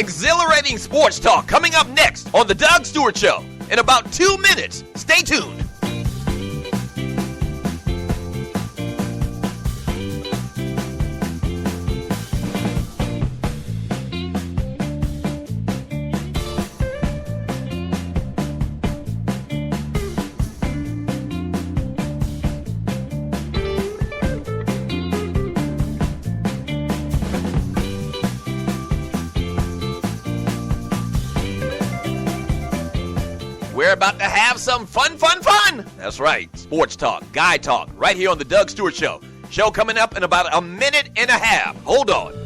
exhilarating sports talk coming up next on The Doug Stewart Show in about 2 minutes. Stay tuned. We're about to have some fun. That's right. Sports talk, guy talk, right here on The Doug Stewart Show. Show coming up in about a minute and a half. Hold on.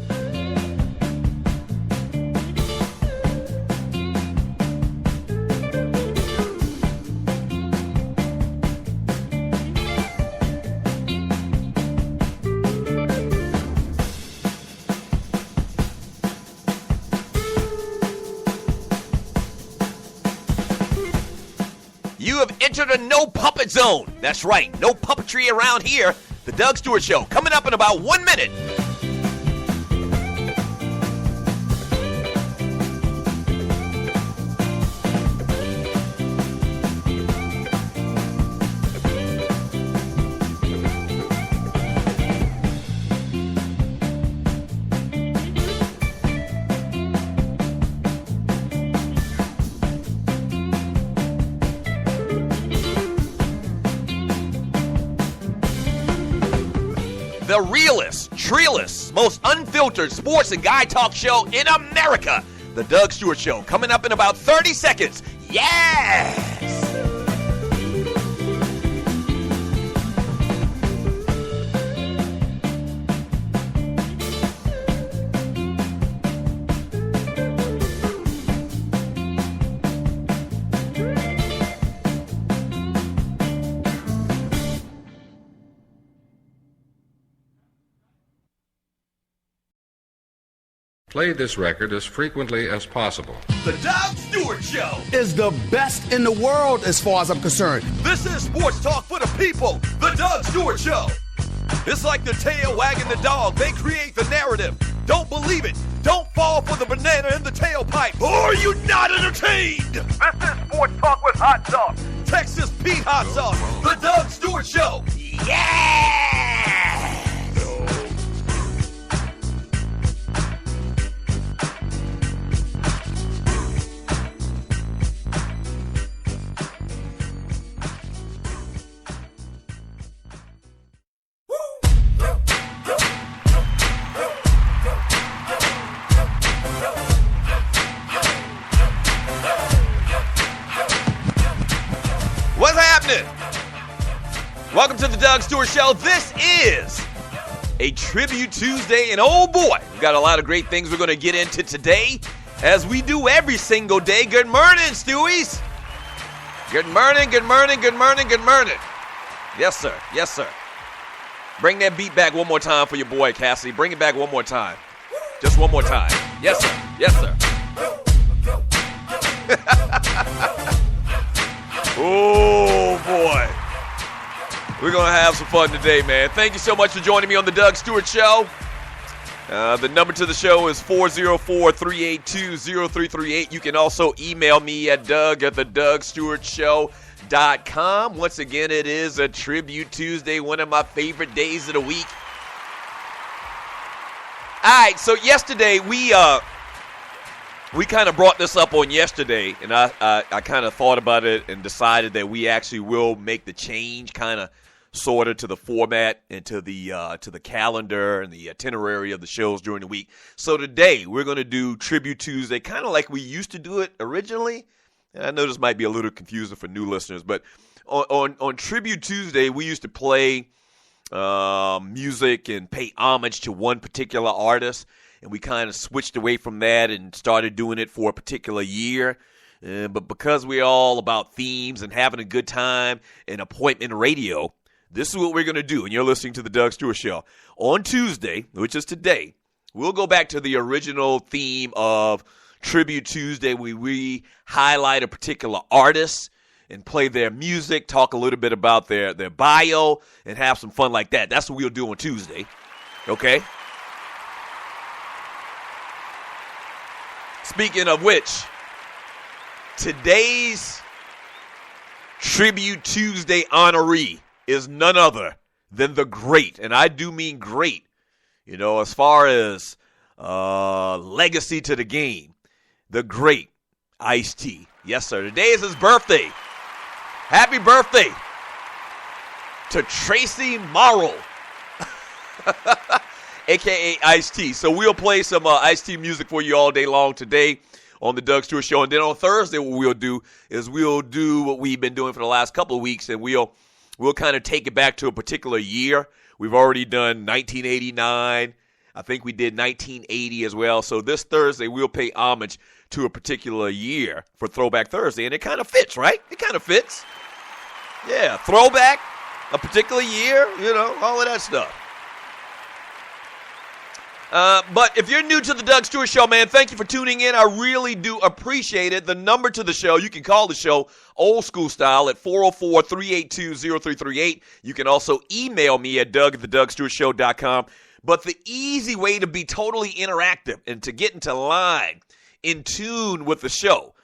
You have entered a no puppet zone. That's right, no puppetry around here. The Doug Stewart Show coming up in about 1 minute. The realest, treeless, most unfiltered sports and guy talk show in America. The Doug Stewart Show coming up in about 30 seconds. Yes! Play this record as frequently as possible. The Doug Stewart Show is the best in the world as far as I'm concerned. This is sports talk for the people. The Doug Stewart Show. It's like the tail wagging the dog. They create the narrative. Don't believe it. Don't fall for the banana in the tailpipe. Or are you not entertained? This is sports talk with hot sauce. Texas Pete hot sauce. The Doug Stewart Show. Yeah! Welcome to the Doug Stewart Show. This is a Tribute Tuesday, and oh boy, we've got a lot of great things we're going to get into today, as we do every single day. Good morning, Stewies. Good morning, good morning, good morning, good morning. Yes, sir. Yes, sir. Bring that beat back one more time for your boy, Cassie. Bring it back one more time. Just one more time. Yes, sir. Yes, sir. Oh, boy. We're going to have some fun today, man. Thank you so much for joining me on the Doug Stewart Show. The number to the show is 404-382-0338. You can also email me at doug@thedougstewartshow.com. Once again, it is a Tribute Tuesday, one of my favorite days of the week. All right, so yesterday we kind of brought this up on yesterday, and I kind of thought about it and decided that we actually will make the change kind of sort of to the format and to the calendar and the itinerary of the shows during the week. So today we're going to do Tribute Tuesday, kind of like we used to do it originally. And I know this might be a little confusing for new listeners, but on Tribute Tuesday we used to play music and pay homage to one particular artist, and we kind of switched away from that and started doing it for a particular year. But because we're all about themes and having a good time and appointment radio, this is what we're going to do, and you're listening to the Doug Stewart Show. On Tuesday, which is today, we'll go back to the original theme of Tribute Tuesday. We highlight a particular artist and play their music, talk a little bit about their bio, and have some fun like that. That's what we'll do on Tuesday, okay? Speaking of which, today's Tribute Tuesday honoree is none other than the great, and I do mean great, as far as legacy to the game, the great Ice-T. Yes, sir. Today is his birthday. Happy birthday to Tracy Morrow, a.k.a. Ice-T. So we'll play some Ice-T music for you all day long today on the Doug Stewart Show. And then on Thursday, what we'll do is we'll do what we've been doing for the last couple of weeks, and we'll kind of take it back to a particular year. We've already done 1989. I think we did 1980 as well. So this Thursday, we'll pay homage to a particular year for Throwback Thursday. And it kind of fits, right? It kind of fits. Yeah, throwback, a particular year, all of that stuff. But if you're new to the Doug Stewart Show, man, thank you for tuning in. I really do appreciate it. The number to the show, you can call the show old school style at 404-382-0338. You can also email me at doug@thedugstewartshow.com. But the easy way to be totally interactive and to get into line, in tune with the show,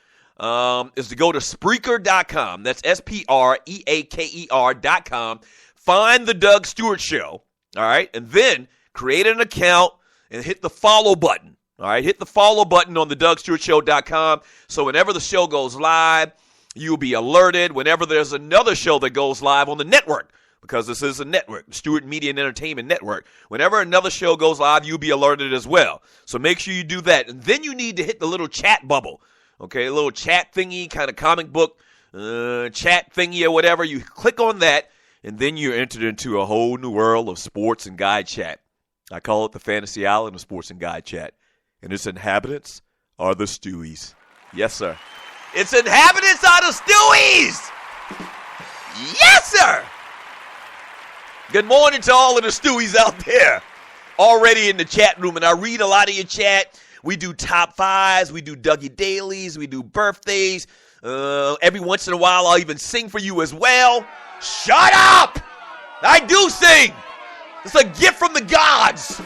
is to go to Spreaker.com. That's Spreaker.com. Find the Doug Stewart Show, all right? And then create an account and hit the follow button, all right? Hit the follow button on the DougStewartShow.com. So whenever the show goes live, you'll be alerted whenever there's another show that goes live on the network, because this is a network, Stewart Media and Entertainment Network. Whenever another show goes live, you'll be alerted as well. So make sure you do that. And then you need to hit the little chat bubble, okay? A little chat thingy, kind of comic book chat thingy or whatever. You click on that, and then you're entered into a whole new world of sports and guide chat. I call it the fantasy island of sports and guide chat. And its inhabitants are the Stewies. Yes, sir. Its inhabitants are the Stewies! Yes, sir! Good morning to all of the Stewies out there already in the chat room. And I read a lot of your chat. We do top fives. We do Dougie Dailies. We do birthdays. Every once in a while, I'll even sing for you as well. Shut up! I do sing. It's a gift from the gods.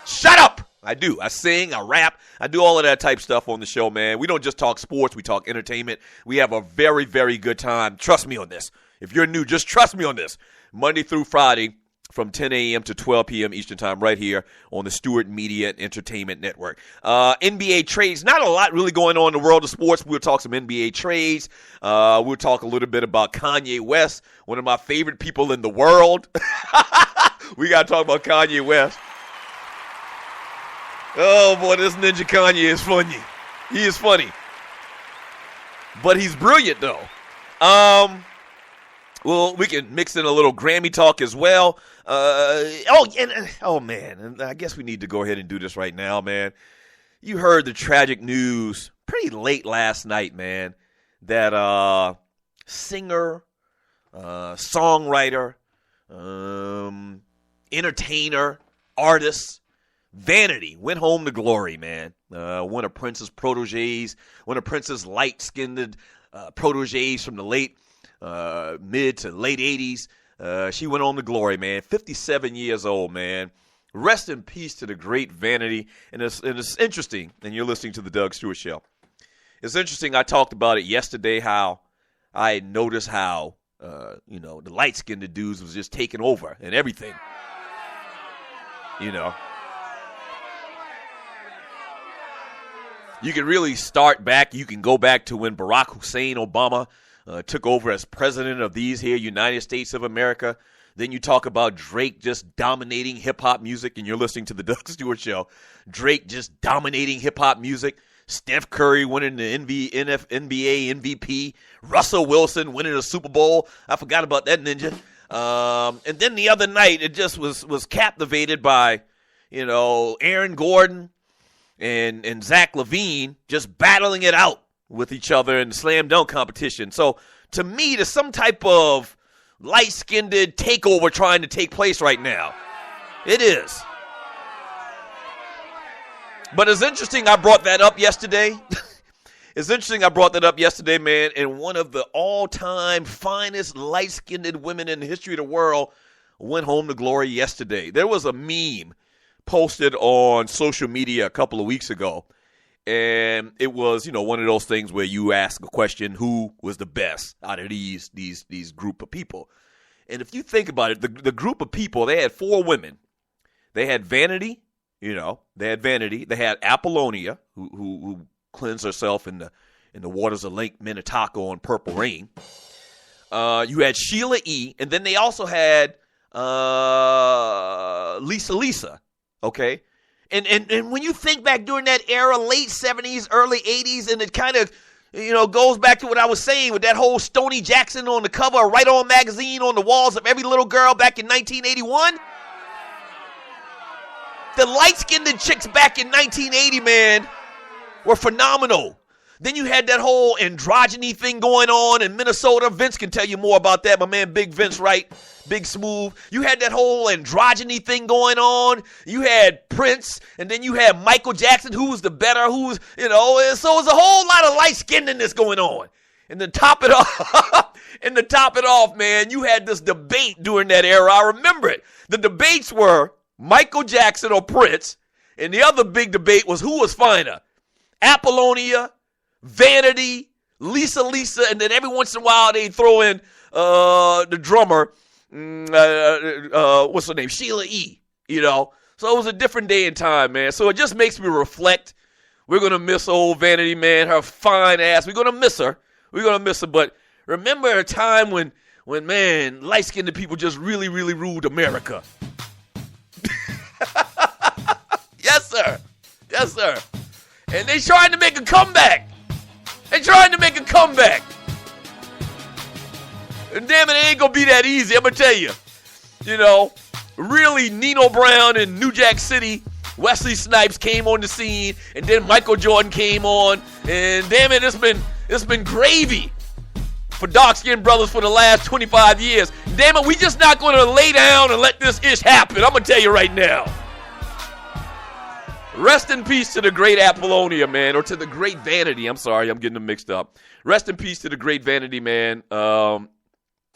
Shut up. I do. I sing. I rap. I do all of that type stuff on the show, man. We don't just talk sports. We talk entertainment. We have a very, very good time. Trust me on this. If you're new, just trust me on this. Monday through Friday from 10 a.m. to 12 p.m. Eastern Time right here on the Stewart Media and Entertainment Network. NBA trades, not a lot really going on in the world of sports. We'll talk some NBA trades. We'll talk a little bit about Kanye West, one of my favorite people in the world. We got to talk about Kanye West. Oh, boy, this Ninja Kanye is funny. He is funny. But he's brilliant, though. Well, we can mix in a little Grammy talk as well. Man, and I guess we need to go ahead and do this right now, man. You heard the tragic news pretty late last night, man, that singer, songwriter, entertainer, artist, Vanity went home to glory, man. One of Prince's proteges, one of Prince's light-skinned proteges from the mid to late 80s. She went on to glory, man. 57 years old, man. Rest in peace to the great Vanity. And it's interesting, and you're listening to the Doug Stewart Show. It's interesting, I talked about it yesterday, how I noticed how, the light-skinned dudes was just taking over and everything. You can really start back. You can go back to when Barack Hussein Obama took over as president of these here United States of America. Then you talk about Drake just dominating hip-hop music, and you're listening to the Doug Stewart Show. Drake just dominating hip-hop music. Steph Curry winning the NBA MVP. Russell Wilson winning a Super Bowl. I forgot about that ninja. And then the other night, it just was captivated by, Aaron Gordon and Zach LaVine just battling it out with each other in the slam dunk competition. So to me, there's some type of light-skinned takeover trying to take place right now. It is. But it's interesting I brought that up yesterday. Man, and one of the all-time finest light-skinned women in the history of the world went home to glory yesterday. There was a meme posted on social media a couple of weeks ago, And it was, one of those things where you ask a question, who was the best out of these group of people? And if you think about it, the group of people, they had 4 women. They had Vanity, they had Apollonia, who cleansed herself in the waters of Lake Minnetonka on Purple Rain. You had Sheila E., and then they also had Lisa, okay? And when you think back during that era, late 70s, early 80s, and it kind of, goes back to what I was saying with that whole Stoney Jackson on the cover of Right On magazine on the walls of every little girl back in 1981. The light-skinned chicks back in 1980, man, were phenomenal. Then you had that whole androgyny thing going on in Minnesota. Vince can tell you more about that. My man Big Vince, right? Big Smooth. You had that whole androgyny thing going on. You had Prince, and then you had Michael Jackson, who was the better, so it was a whole lot of light-skinnedness going on. And to top it off, man, you had this debate during that era. I remember it. The debates were Michael Jackson or Prince, and the other big debate was who was finer, Apollonia, Vanity, Lisa, and then every once in a while they throw in the drummer, what's her name, Sheila E., So it was a different day and time, man. So it just makes me reflect. We're going to miss old Vanity, man, her fine ass. We're going to miss her. But remember a time when man, light-skinned people just really, really ruled America. Yes, sir. And they trying to make a comeback. And damn it, it ain't going to be that easy, I'm going to tell you. Really, Nino Brown in New Jack City, Wesley Snipes came on the scene, and then Michael Jordan came on. And damn it, it's been gravy for dark-skinned brothers for the last 25 years. Damn it, we just not going to lay down and let this ish happen. I'm going to tell you right now. Rest in peace to the great Apollonia, man, or to the great Vanity. I'm sorry, I'm getting them mixed up. Rest in peace to the great Vanity, man.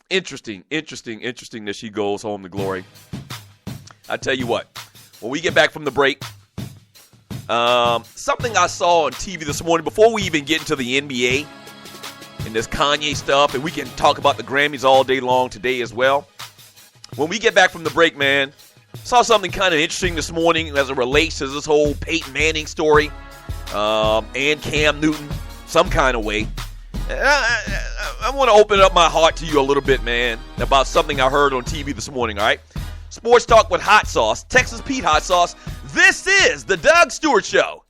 Interesting that she goes home to glory. I tell you what, when we get back from the break, something I saw on TV this morning, before we even get into the NBA and this Kanye stuff, and we can talk about the Grammys all day long today as well. When we get back from the break, man, saw something kind of interesting this morning as it relates to this whole Peyton Manning story and Cam Newton, some kind of way. I want to open up my heart to you a little bit, man, about something I heard on TV this morning, all right? Sports Talk with Hot Sauce, Texas Pete Hot Sauce. This is the Doug Stewart Show.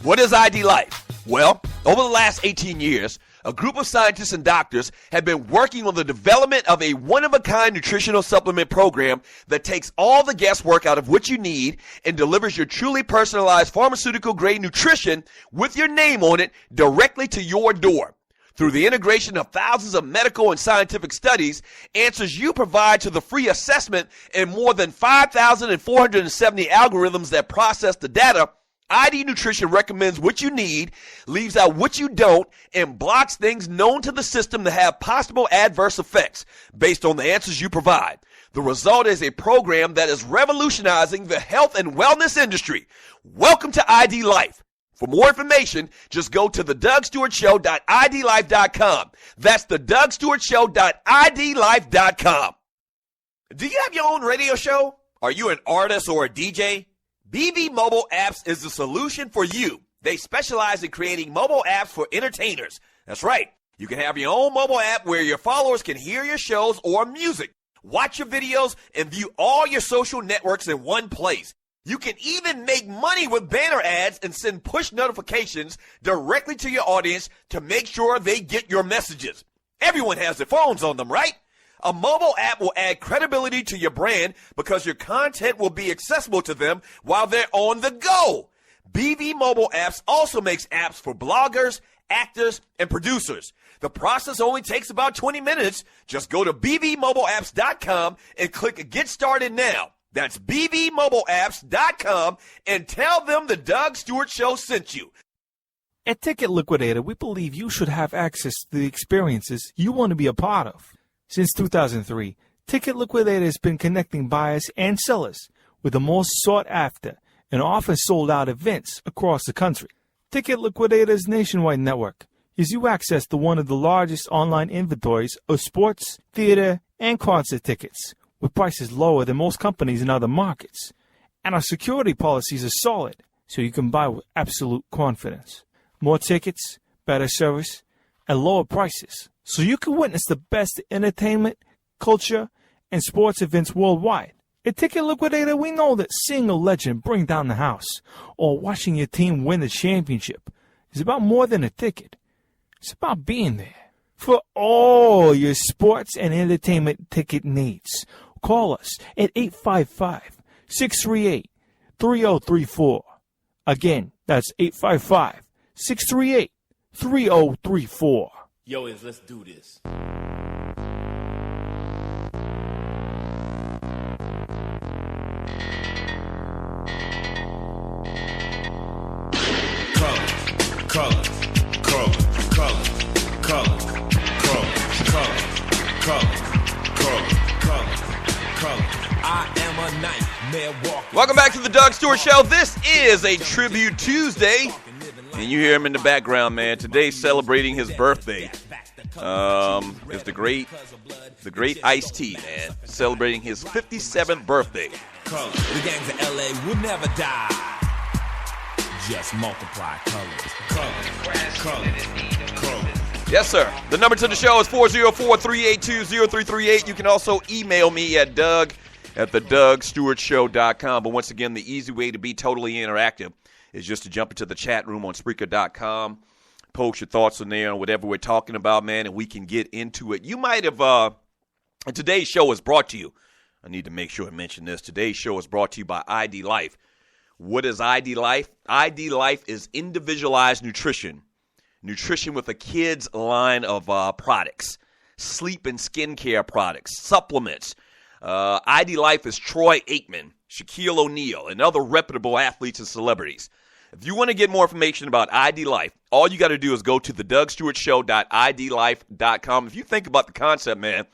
What is ID Life? Well, over the last 18 years, a group of scientists and doctors have been working on the development of a one-of-a-kind nutritional supplement program that takes all the guesswork out of what you need and delivers your truly personalized pharmaceutical-grade nutrition with your name on it directly to your door. Through the integration of thousands of medical and scientific studies, answers you provide to the free assessment, and more than 5,470 algorithms that process the data, ID Nutrition recommends what you need, leaves out what you don't, and blocks things known to the system to have possible adverse effects based on the answers you provide. The result is a program that is revolutionizing the health and wellness industry. Welcome to ID Life. For more information, just go to thedougstewartshow.idlife.com. That's thedougstewartshow.idlife.com. Do you have your own radio show? Are you an artist or a DJ? BB Mobile Apps is the solution for you. They specialize in creating mobile apps for entertainers. That's right. You can have your own mobile app where your followers can hear your shows or music, watch your videos, and view all your social networks in one place. You can even make money with banner ads and send push notifications directly to your audience to make sure they get your messages. Everyone has their phones on them, right? A mobile app will add credibility to your brand because your content will be accessible to them while they're on the go. BV Mobile Apps also makes apps for bloggers, actors, and producers. The process only takes about 20 minutes. Just go to bvmobileapps.com and click Get Started Now. That's BVMobileApps.com and tell them the Doug Stewart Show sent you. At Ticket Liquidator, we believe you should have access to the experiences you want to be a part of. Since 2003, Ticket Liquidator has been connecting buyers and sellers with the most sought-after and often sold-out events across the country. Ticket Liquidator's nationwide network gives you access to one of the largest online inventories of sports, theater, and concert tickets, with prices lower than most companies in other markets. And our security policies are solid, so you can buy with absolute confidence. More tickets, better service, and lower prices, so you can witness the best entertainment, culture, and sports events worldwide. At Ticket Liquidator, we know that seeing a legend bring down the house or watching your team win the championship is about more than a ticket. It's about being there. For all your sports and entertainment ticket needs, call us at 855-638-3034. Again, that's 855-638-3034. Yo, let's do this. Welcome back to the Doug Stewart Show. This is a Tribute Tuesday, and you hear him in the background, man. Today, celebrating his birthday, is the great Ice-T, man, celebrating his 57th birthday. The gangs of LA will never die. Just multiply colors. Yes, sir. The number to the show is 404-382-0338. You can also email me at doug@thedugstewartshow.com. But once again, the easy way to be totally interactive is just to jump into the chat room on Spreaker.com. Post your thoughts in there on whatever we're talking about, man, and we can get into it. You might have, and today's show is brought to you. I need to make sure I mention this. Today's show is brought to you by ID Life. What is ID Life? ID Life is individualized nutrition. Nutrition with a kid's line of products. Sleep and skincare products. Supplements. ID Life is Troy Aikman, Shaquille O'Neal, and other reputable athletes and celebrities. If you want to get more information about ID Life, all you got to do is go to thedugstewartshow.idlife.com. If you think about the concept, man,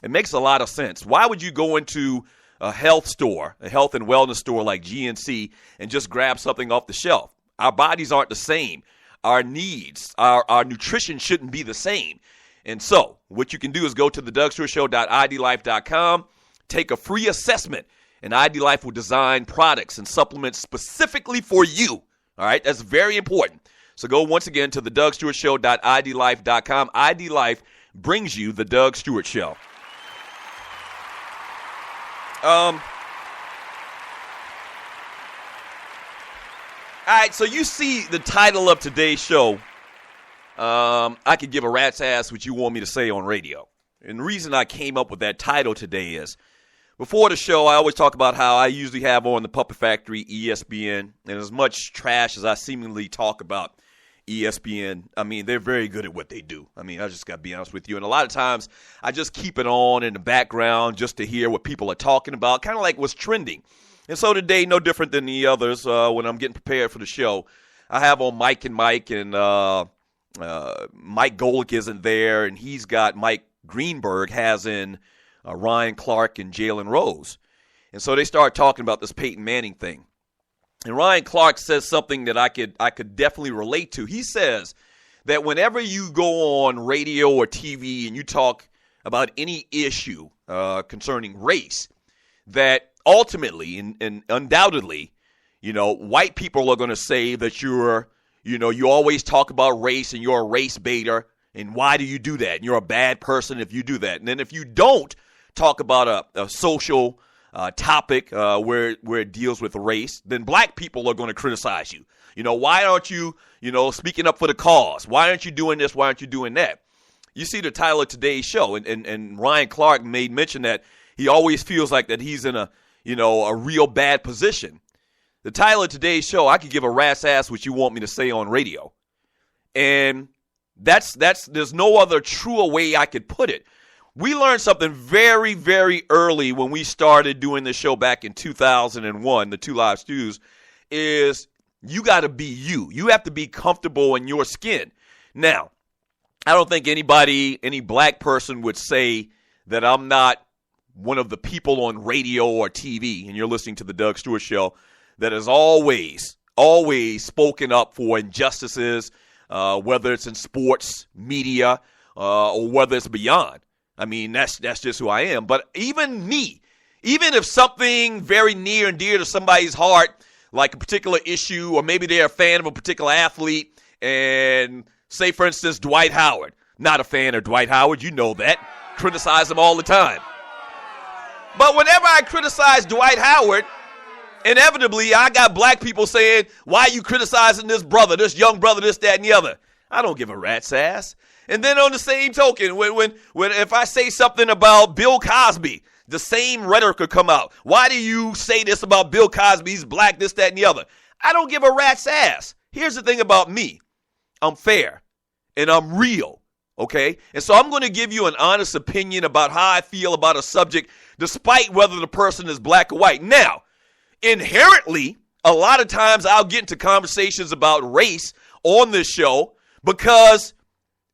it makes a lot of sense. Why would you go into a health store, a health and wellness store like GNC, and just grab something off the shelf? Our bodies aren't the same. Our needs, our nutrition shouldn't be the same. And so what you can do is go to thedugstewartshow.idlife.com, take a free assessment, and ID Life will design products and supplements specifically for you. All right, that's very important. So go once again to thedugstewartshow.idlife.com. ID Life brings you the Doug Stewart Show. All right, so you see the title of today's show. I could give a rat's ass what you want me to say on radio. And the reason I came up with that title today is, before the show, I always talk about how I usually have on the Puppet Factory, ESPN, and as much trash as I seemingly talk about ESPN, I mean, they're very good at what they do. I mean, I just got to be honest with you. And a lot of times, I just keep it on in the background just to hear what people are talking about, kind of like what's trending. And so today, no different than the others, when I'm getting prepared for the show, I have on Mike and Mike, and Mike Golick isn't there, and he's got Mike Greenberg has in Ryan Clark and Jalen Rose. And so they start talking about this Peyton Manning thing. And Ryan Clark says something that I could definitely relate to. He says that whenever you go on radio or TV and you talk about any issue concerning race, that ultimately and undoubtedly, white people are going to say that you always talk about race and you're a race baiter, and why do you do that? And you're a bad person if you do that. And then if you don't talk about a social topic where it deals with race, then black people are going to criticize you. Why aren't you, speaking up for the cause? Why aren't you doing this? Why aren't you doing that? You see the title of today's show, and Ryan Clark made mention that he always feels like that he's in a real bad position. The title of today's show, I could give a rat's ass what you want me to say on radio. And there's no other truer way I could put it. we learned something very, very early when we started doing this show back in 2001, the Two Live Stews, is you got to be you. You have to be comfortable in your skin. Now, I don't think any black person would say that I'm not one of the people on radio or TV, and you're listening to the Doug Stewart Show, that has always spoken up for injustices, whether it's in sports, media, or whether it's beyond. I mean, that's just who I am. But even me, even if something very near and dear to somebody's heart, like a particular issue, or maybe they're a fan of a particular athlete, and say, for instance, Dwight Howard. Not a fan of Dwight Howard, you know that. Criticize him all the time. But whenever I criticize Dwight Howard, inevitably I got black people saying, why are you criticizing this brother, this young brother, this, that, and the other? I don't give a rat's ass. And then on the same token, when if I say something about Bill Cosby, the same rhetoric could come out. Why do you say this about Bill Cosby? He's black, this, that, and the other. I don't give a rat's ass. Here's the thing about me. I'm fair and I'm real, okay? And so I'm going to give you an honest opinion about how I feel about a subject, despite whether the person is black or white. Now, inherently, a lot of times I'll get into conversations about race on this show because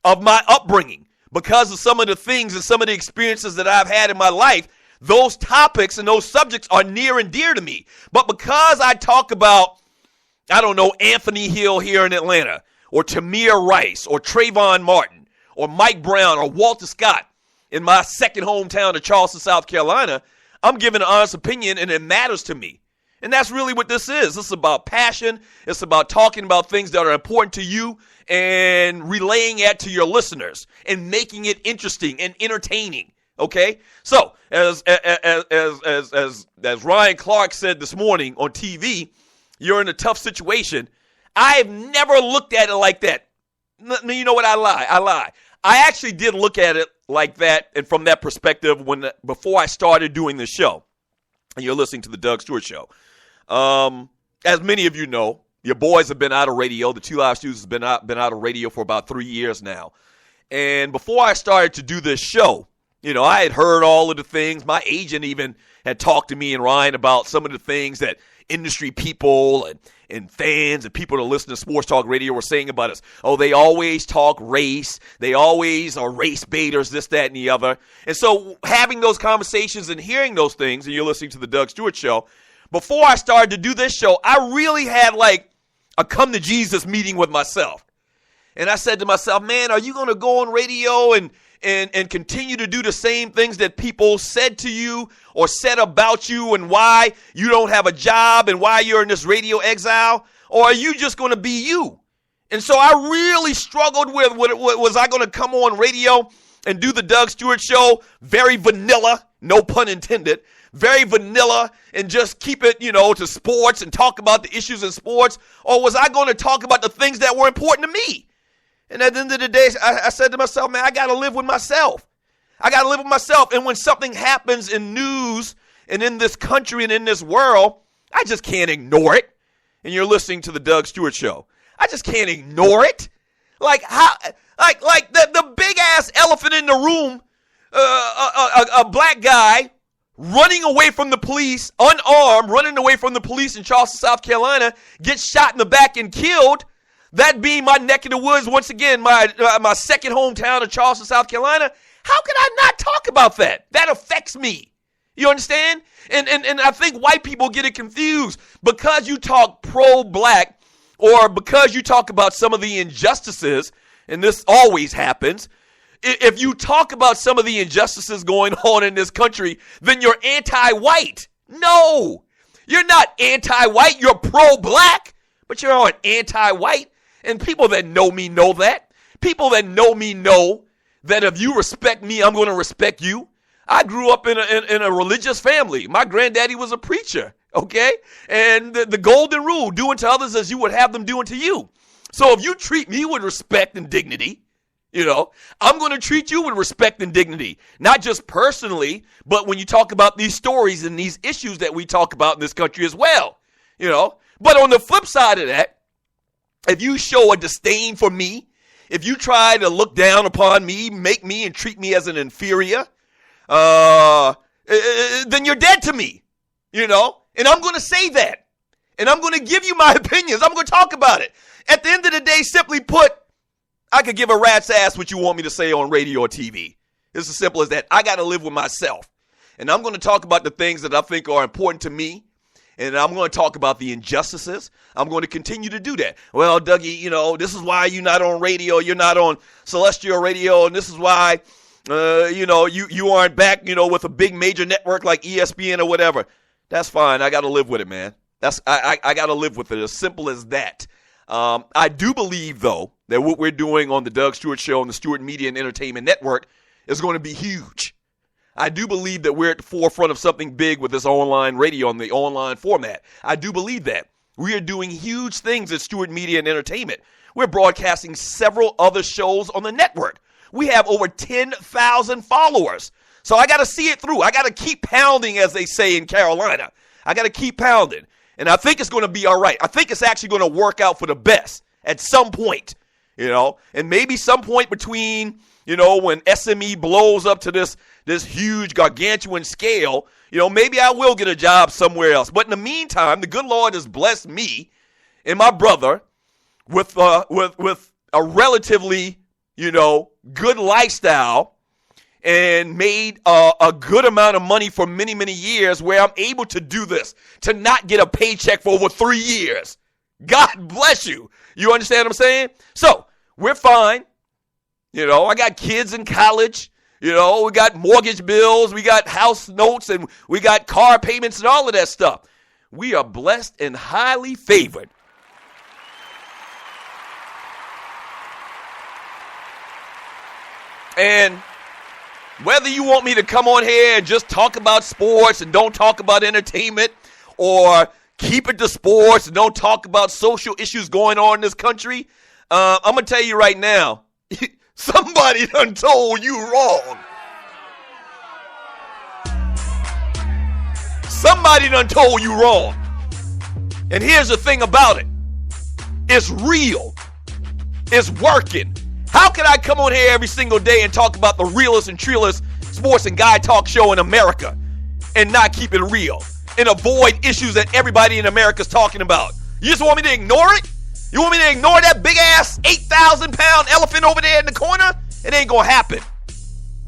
of my upbringing, because of some of the things and some of the experiences that I've had in my life. Those topics and those subjects are near and dear to me. But because I talk about, I don't know, Anthony Hill here in Atlanta, or Tamir Rice, or Trayvon Martin, or Mike Brown, or Walter Scott in my second hometown of Charleston, South Carolina, I'm giving an honest opinion, and it matters to me. And that's really what this is. This is about passion. It's about talking about things that are important to you and relaying it to your listeners and making it interesting and entertaining. Okay? So, as Ryan Clark said this morning on TV, you're in a tough situation. I've never looked at it like that. You know what? I lie. I actually did look at it like that and from that perspective before I started doing this show. And you're listening to the Doug Stewart Show. As many of you know, your boys have been out of radio. The Two Live Stews has been out of radio for about 3 years now. And before I started to do this show, I had heard all of the things. My agent even had talked to me and Ryan about some of the things that industry people and fans and people that listen to sports talk radio were saying about us. Oh, they always talk race. They always are race baiters, this, that, and the other. And so having those conversations and hearing those things, and you're listening to the Doug Stewart Show, before I started to do this show, I really had like a come to Jesus meeting with myself. And I said to myself, man, are you going to go on radio and continue to do the same things that people said to you or said about you and why you don't have a job and why you're in this radio exile? Or are you just going to be you? And so I really struggled with was I going to come on radio and do the Doug Stewart Show very vanilla, no pun intended, very vanilla, and just keep it, to sports and talk about the issues in sports? Or was I going to talk about the things that were important to me? And at the end of the day, I said to myself, man, I got to live with myself. And when something happens in news and in this country and in this world, I just can't ignore it. And you're listening to the Doug Stewart Show. I just can't ignore it. Like the big ass elephant in the room, a black guy running away from the police, unarmed, running away from the police in Charleston, South Carolina, gets shot in the back and killed. That being my neck of the woods, once again, my second hometown of Charleston, South Carolina. How can I not talk about that? That affects me. You understand? And I think white people get it confused. Because you talk pro-black or because you talk about some of the injustices, and this always happens, if you talk about some of the injustices going on in this country, then you're anti-white. No, you're not anti-white. You're pro-black, but you're not anti-white. And people that know me know that. People that know me know that if you respect me, I'm going to respect you. I grew up in a religious family. My granddaddy was a preacher, okay? And the golden rule, do unto others as you would have them do unto you. So if you treat me with respect and dignity, I'm going to treat you with respect and dignity. Not just personally, but when you talk about these stories and these issues that we talk about in this country as well, But on the flip side of that, if you show a disdain for me if you try to look down upon me, make me and treat me as an inferior, then you're dead to me, you know? And I'm going to say that. And I'm going to give you my opinions. I'm going to talk about it. At the end of the day, simply put, I could give a rat's ass what you want me to say on radio or TV. It's as simple as that. I got to live with myself. And I'm going to talk about the things that I think are important to me. And I'm going to talk about the injustices. I'm going to continue to do that. Well, Dougie, you know, this is why you're not on radio. You're not on Celestial Radio. And this is why, you know, you aren't back, you know, with a big major network like ESPN or whatever. That's fine. I got to live with it, man. I got to live with it. As simple as that. I do believe, though, that what we're doing on the Doug Stewart Show and the Stewart Media and Entertainment Network is going to be huge. I do believe that we're at the forefront of something big with this online radio on the online format. I do believe that. We are doing huge things at Stewart Media and Entertainment. We're broadcasting several other shows on the network. We have over 10,000 followers. So I got to see it through. I got to keep pounding, as they say in Carolina. I got to keep pounding. And I think it's going to be all right. I think it's actually going to work out for the best at some point, you know. And maybe some point between, you know, when SME blows up to this huge gargantuan scale, you know, maybe I will get a job somewhere else. But in the meantime, the good Lord has blessed me and my brother with a relatively, you know, good lifestyle and made a good amount of money for many, many years where I'm able to do this, to not get a paycheck for over 3 years. God bless you. You understand what I'm saying? So we're fine. You know, I got kids in college. You know, we got mortgage bills, we got house notes, and we got car payments and all of that stuff. We are blessed and highly favored. And whether you want me to come on here and just talk about sports and don't talk about entertainment, or keep it to sports and don't talk about social issues going on in this country, I'm going to tell you right now, somebody done told you wrong. Somebody done told you wrong. And here's the thing about it. It's real. It's working. How can I come on here every single day and talk about the realest and trillest sports and guy talk show in America and not keep it real and avoid issues that everybody in America is talking about? You just want me to ignore it? You want me to ignore that big-ass 8,000-pound elephant over there in the corner? It ain't going to happen.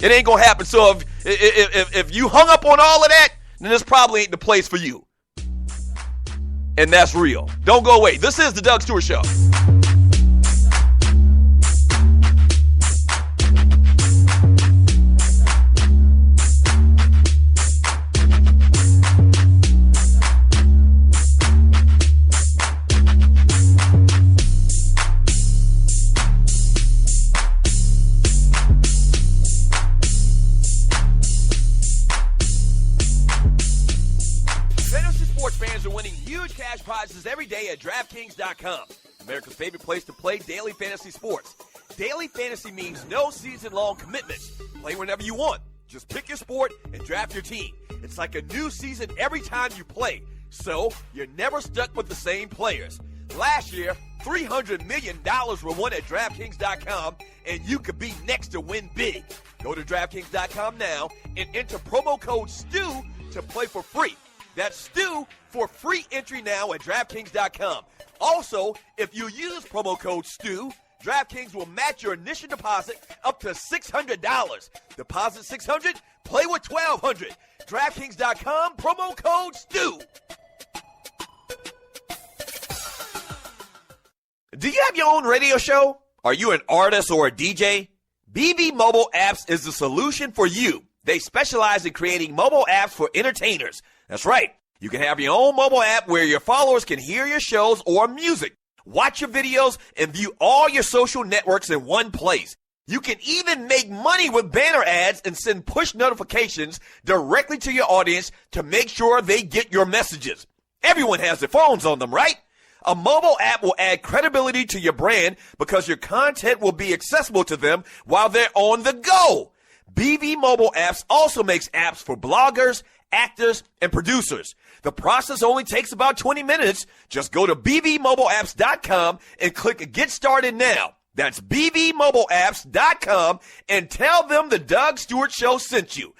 It ain't going to happen. So if you hung up on all of that, then this probably ain't the place for you. And that's real. Don't go away. This is the Doug Stewart Show. Prizes every day at DraftKings.com. America's favorite place to play daily fantasy sports. Daily fantasy means no season-long commitments. Play whenever you want. Just pick your sport and draft your team. It's like a new season every time you play, so you're never stuck with the same players. Last year, $300 million were won at DraftKings.com, and you could be next to win big. Go to DraftKings.com now and enter promo code STU to play for free. That's STU for free entry now at DraftKings.com. Also, if you use promo code STU, DraftKings will match your initial deposit up to $600. Deposit $600, play with $1,200. DraftKings.com, promo code STU. Do you have your own radio show? Are you an artist or a DJ? BB Mobile Apps is the solution for you. They specialize in creating mobile apps for entertainers. That's right. You can have your own mobile app where your followers can hear your shows or music, watch your videos, and view all your social networks in one place. You can even make money with banner ads and send push notifications directly to your audience to make sure they get your messages. Everyone has their phones on them, right? A mobile app will add credibility to your brand because your content will be accessible to them while they're on the go. BB Mobile Apps also makes apps for bloggers, actors, and producers. The process only takes about 20 minutes. Just go to bbmobileapps.com and click Get Started Now. That's BVMobileApps.com and tell them the Doug Stewart Show sent you.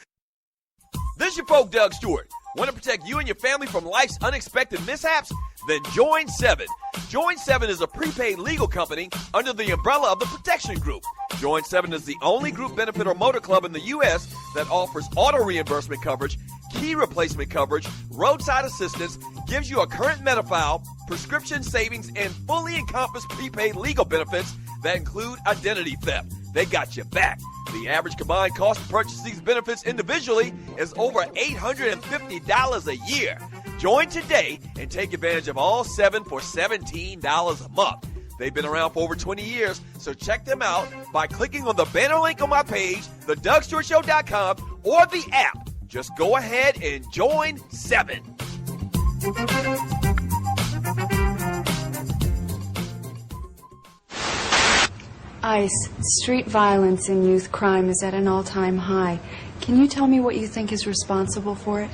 This is your folk, Doug Stewart. Want to protect you and your family from life's unexpected mishaps? Then join 7. Join 7 is a prepaid legal company under the umbrella of the Protection Group. Join 7 is the only group benefit or motor club in the U.S. that offers auto reimbursement coverage, key replacement coverage, roadside assistance, gives you a current Medi-file, prescription savings, and fully encompassed prepaid legal benefits that include identity theft. They got your back. The average combined cost to purchase these benefits individually is over $850 a year. Join today and take advantage of all 7 for $17 a month. They've been around for over 20 years, so check them out by clicking on the banner link on my page, thedougstewartshow.com, or the app. Just go ahead and join 7. ICE, street violence and youth crime is at an all-time high. Can you tell me what you think is responsible for it?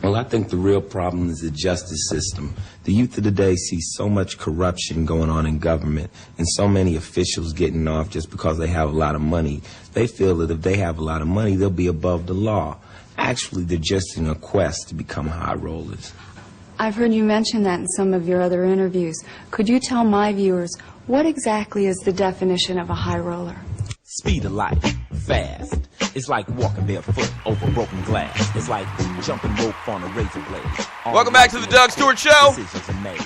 Well, I think the real problem is the justice system. The youth of today see so much corruption going on in government and so many officials getting off just because they have a lot of money. They feel that if they have a lot of money, they'll be above the law. Actually, they're just in a quest to become high rollers. I've heard you mention that in some of your other interviews. Could you tell my viewers what exactly is the definition of a high roller? Speed of light, fast. It's like walking barefoot over broken glass. It's like jumping rope on a razor blade. Welcome back to the Doug Stewart Show. Decisions are made.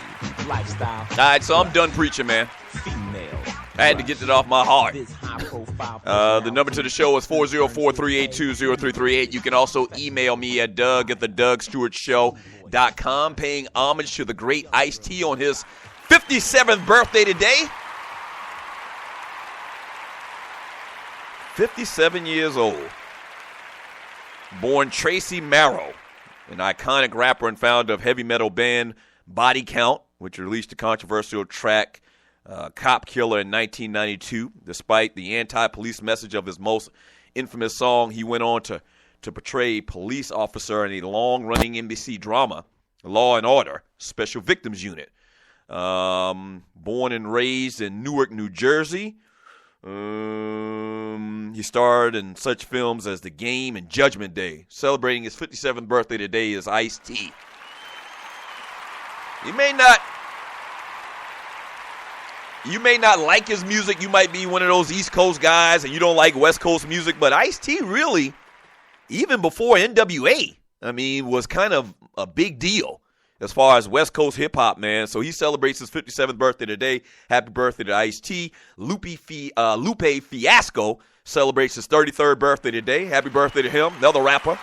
Lifestyle. All right, so I'm done preaching, man. Female. I had to get it off my heart. This high profile. The number to the show is 404-382-0338. You can also email me at doug@thedougstewartshow.com, paying homage to the great Ice-T on his 57th birthday today. 57 years old. Born Tracy Marrow, an iconic rapper and founder of heavy metal band Body Count, which released the controversial track Cop Killer in 1992. Despite the anti-police message of his most infamous song, he went on to portray a police officer in a long-running NBC drama, Law and Order, Special Victims Unit. Born and raised in Newark, New Jersey. He starred in such films as The Game and Judgment Day. Celebrating his 57th birthday today is Ice-T. You may not like his music. You might be one of those East Coast guys and you don't like West Coast music, but Ice-T really, even before NWA, was kind of a big deal as far as West Coast hip-hop, man. So he celebrates his 57th birthday today. Happy birthday to Ice-T. Lupe Fiasco celebrates his 33rd birthday today. Happy birthday to him, another rapper.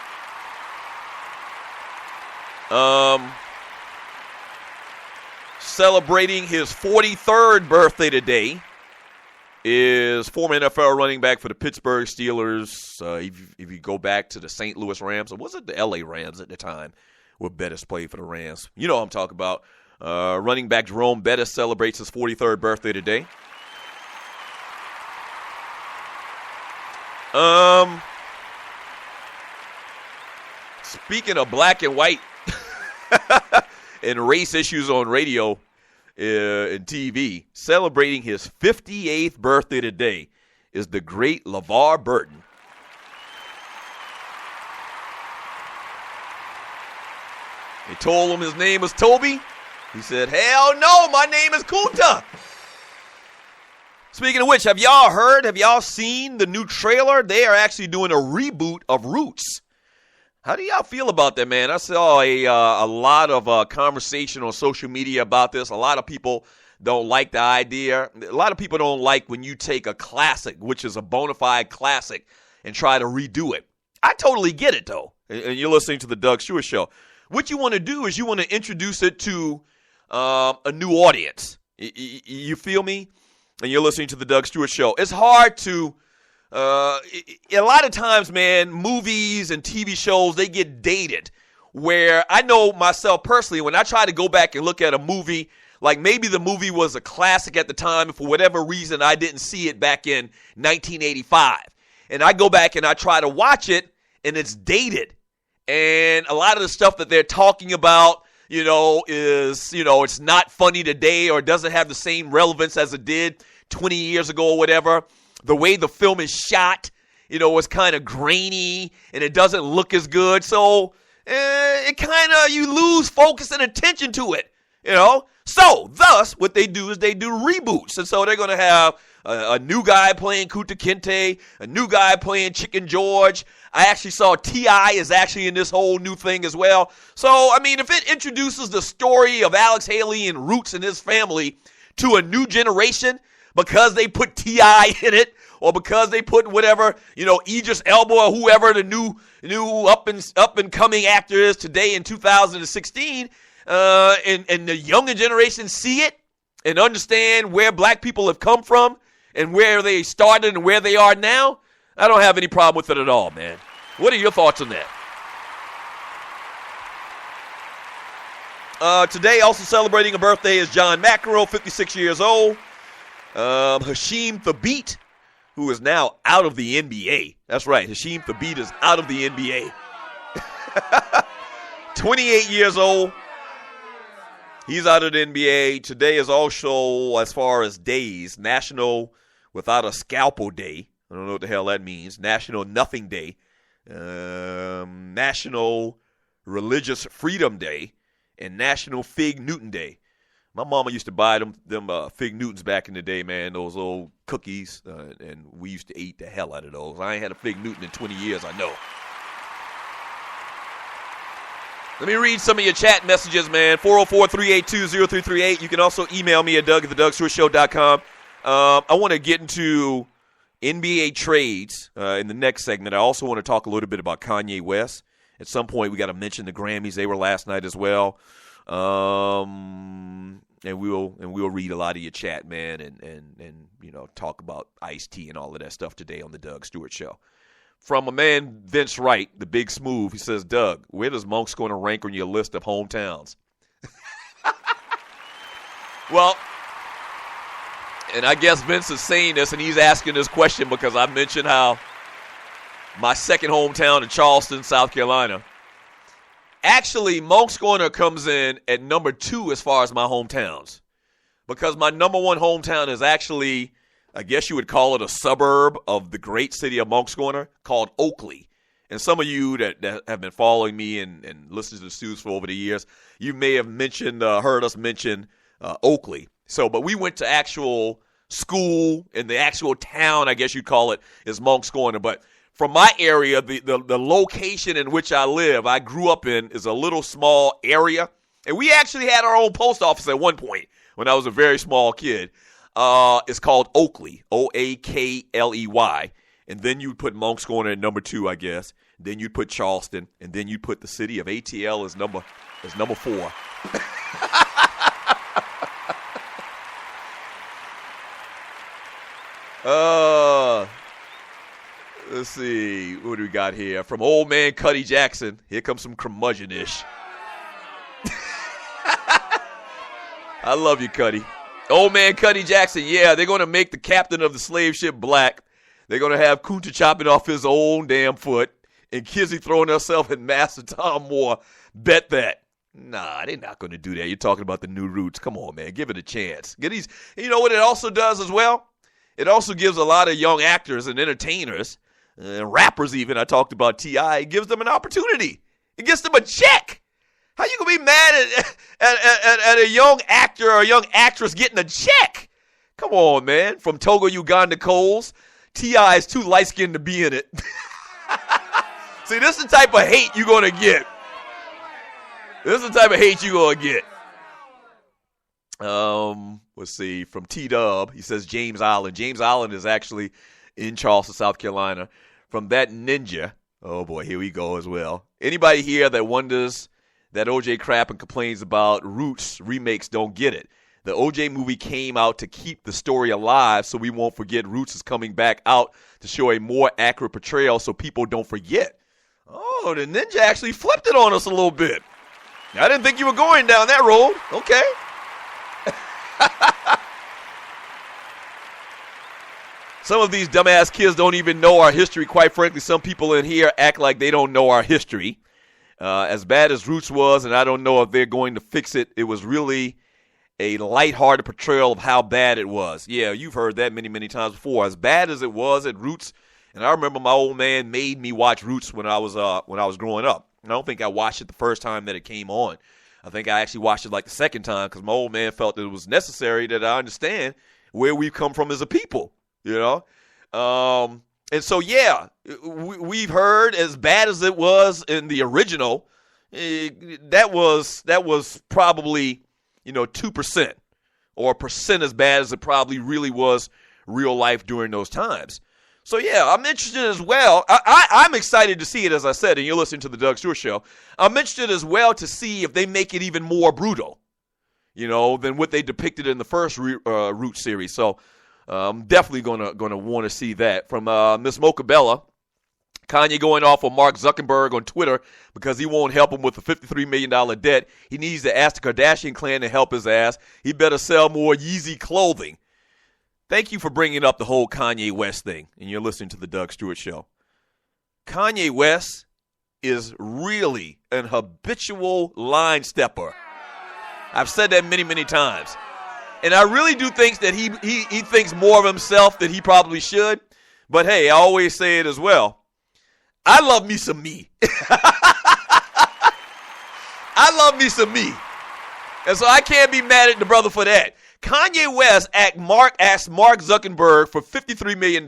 Celebrating his 43rd birthday today is former NFL running back for the Pittsburgh Steelers. If you go back to the St. Louis Rams, or was it the L.A. Rams at the time? Where Bettis played for the Rams. You know what I'm talking about. Running back Jerome Bettis celebrates his 43rd birthday today. Speaking of black and white and race issues on radio and TV, celebrating his 58th birthday today is the great LeVar Burton. They told him his name was Toby. He said, hell no, my name is Kunta. Speaking of which, have y'all seen the new trailer? They are actually doing a reboot of Roots. How do y'all feel about that, man? I saw a lot of conversation on social media about this. A lot of people don't like the idea. A lot of people don't like when you take a classic, which is a bona fide classic, and try to redo it. I totally get it, though. And you're listening to the Doug Stewart Show. What you want to do is you want to introduce it to a new audience. You feel me? And you're listening to the Doug Stewart Show. It's hard to, a lot of times, man, movies and TV shows, they get dated. Where I know myself personally, when I try to go back and look at a movie, like maybe the movie was a classic at the time, and for whatever reason I didn't see it back in 1985. And I go back and I try to watch it, and it's dated. And a lot of the stuff that they're talking about, is, it's not funny today or doesn't have the same relevance as it did 20 years ago or whatever. The way the film is shot, was kind of grainy and it doesn't look as good. So it kind of, you lose focus and attention to it, So thus, what they do is they do reboots. And so they're going to have a new guy playing Kunta Kinte, a new guy playing Chicken George. I actually saw T.I. is actually in this whole new thing as well. So, if it introduces the story of Alex Haley and Roots and his family to a new generation because they put T.I. in it, or because they put whatever, Idris Elba or whoever the new up and coming actor is today in 2016, and the younger generation see it and understand where black people have come from and where they started and where they are now, I don't have any problem with it at all, man. What are your thoughts on that? Today, also celebrating a birthday, is John McEnroe, 56 years old. Hasheem Thabeet, who is now out of the NBA. That's right, Hasheem Thabeet is out of the NBA. 28 years old. He's out of the NBA. Today is also, as far as days, National Without a Scalpel Day. I don't know what the hell that means. National Nothing Day. National Religious Freedom Day. And National Fig Newton Day. My mama used to buy them Fig Newtons back in the day, man, those old cookies, and we used to eat the hell out of those. I ain't had a Fig Newton in 20 years, I know. Let me read some of your chat messages, man. 404-382-0338. You can also email me at doug@thedougstewartshow.com. I want to get into NBA trades in the next segment. I also want to talk a little bit about Kanye West. At some point, we got to mention the Grammys. They were last night as well. And we'll read a lot of your chat, man, and talk about Ice-T and all of that stuff today on the Doug Stewart Show. From a man, Vince Wright, the Big Smooth, he says, Doug, where does Monk's going to rank on your list of hometowns? Well, and I guess Vince is saying this, and he's asking this question because I mentioned how my second hometown in Charleston, South Carolina. Actually, Monk's Corner comes in at number 2 as far as my hometowns, because my number 1 hometown is actually, I guess you would call it, a suburb of the great city of Monk's Corner called Oakley. And some of you that have been following me and listening to the Stews for over the years, you may have heard us mention Oakley. But we went to actual school in the actual town, I guess you'd call it, is Monk's Corner. But from my area, the location in which I live, I grew up in, is a little small area. And we actually had our own post office at one point when I was a very small kid. It's called Oakley, Oakley. And then you'd put Monk's Corner at number 2, I guess. Then you'd put Charleston. And then you'd put the city of ATL as number 4. Let's see. What do we got here? From old man Cuddy Jackson. Here comes some curmudgeon-ish. I love you, Cuddy. Old man Cuddy Jackson. Yeah, they're going to make the captain of the slave ship black. They're going to have Kunta chopping off his own damn foot and Kizzy throwing herself at Master Tom Moore. Bet that. Nah, they're not going to do that. You're talking about the new Roots. Come on, man. Give it a chance. You know what it also does as well? It also gives a lot of young actors and entertainers, rappers even, I talked about T.I., it gives them an opportunity. It gets them a check. How you going to be mad at a young actor or a young actress getting a check? Come on, man. From Togo, Uganda Coles, T.I. is too light-skinned to be in it. See, this is the type of hate you're going to get. Let's see, from T-Dub, he says James Island. James Island is actually in Charleston, South Carolina. From that ninja, oh boy, here we go as well. Anybody here that wonders that OJ crap and complains about Roots remakes don't get it. The OJ movie came out to keep the story alive so we won't forget Roots is coming back out to show a more accurate portrayal so people don't forget. Oh, the ninja actually flipped it on us a little bit. I didn't think you were going down that road. Okay. Some of these dumbass kids don't even know our history. Quite frankly, some people in here act like they don't know our history. As bad as Roots was, and I don't know if they're going to fix it, it was really a lighthearted portrayal of how bad it was. Yeah, you've heard that many, many times before. As bad as it was at Roots, and I remember my old man made me watch Roots when I was growing up. And I don't think I watched it the first time that it came on. I think I actually watched it like the second time because my old man felt that it was necessary that I understand where we've come from as a people, you know? And so, yeah, we've heard as bad as it was in the original, that was probably, 2% or a percent as bad as it probably really was real life during those times. So, yeah, I'm interested as well. I'm excited to see it, as I said, and you're listening to the Doug Stewart Show. I'm interested as well to see if they make it even more brutal, than what they depicted in the first Root series. So I'm definitely gonna want to see that. From Miss Mocha Bella, Kanye going off on Mark Zuckerberg on Twitter because he won't help him with a $53 million debt. He needs to ask the Kardashian clan to help his ass. He better sell more Yeezy clothing. Thank you for bringing up the whole Kanye West thing, and you're listening to the Doug Stewart Show. Kanye West is really an habitual line stepper. I've said that many, many times. And I really do think that he thinks more of himself than he probably should. But, hey, I always say it as well. I love me some me. I love me some me. And so I can't be mad at the brother for that. Kanye West asked Mark Zuckerberg for $53 million.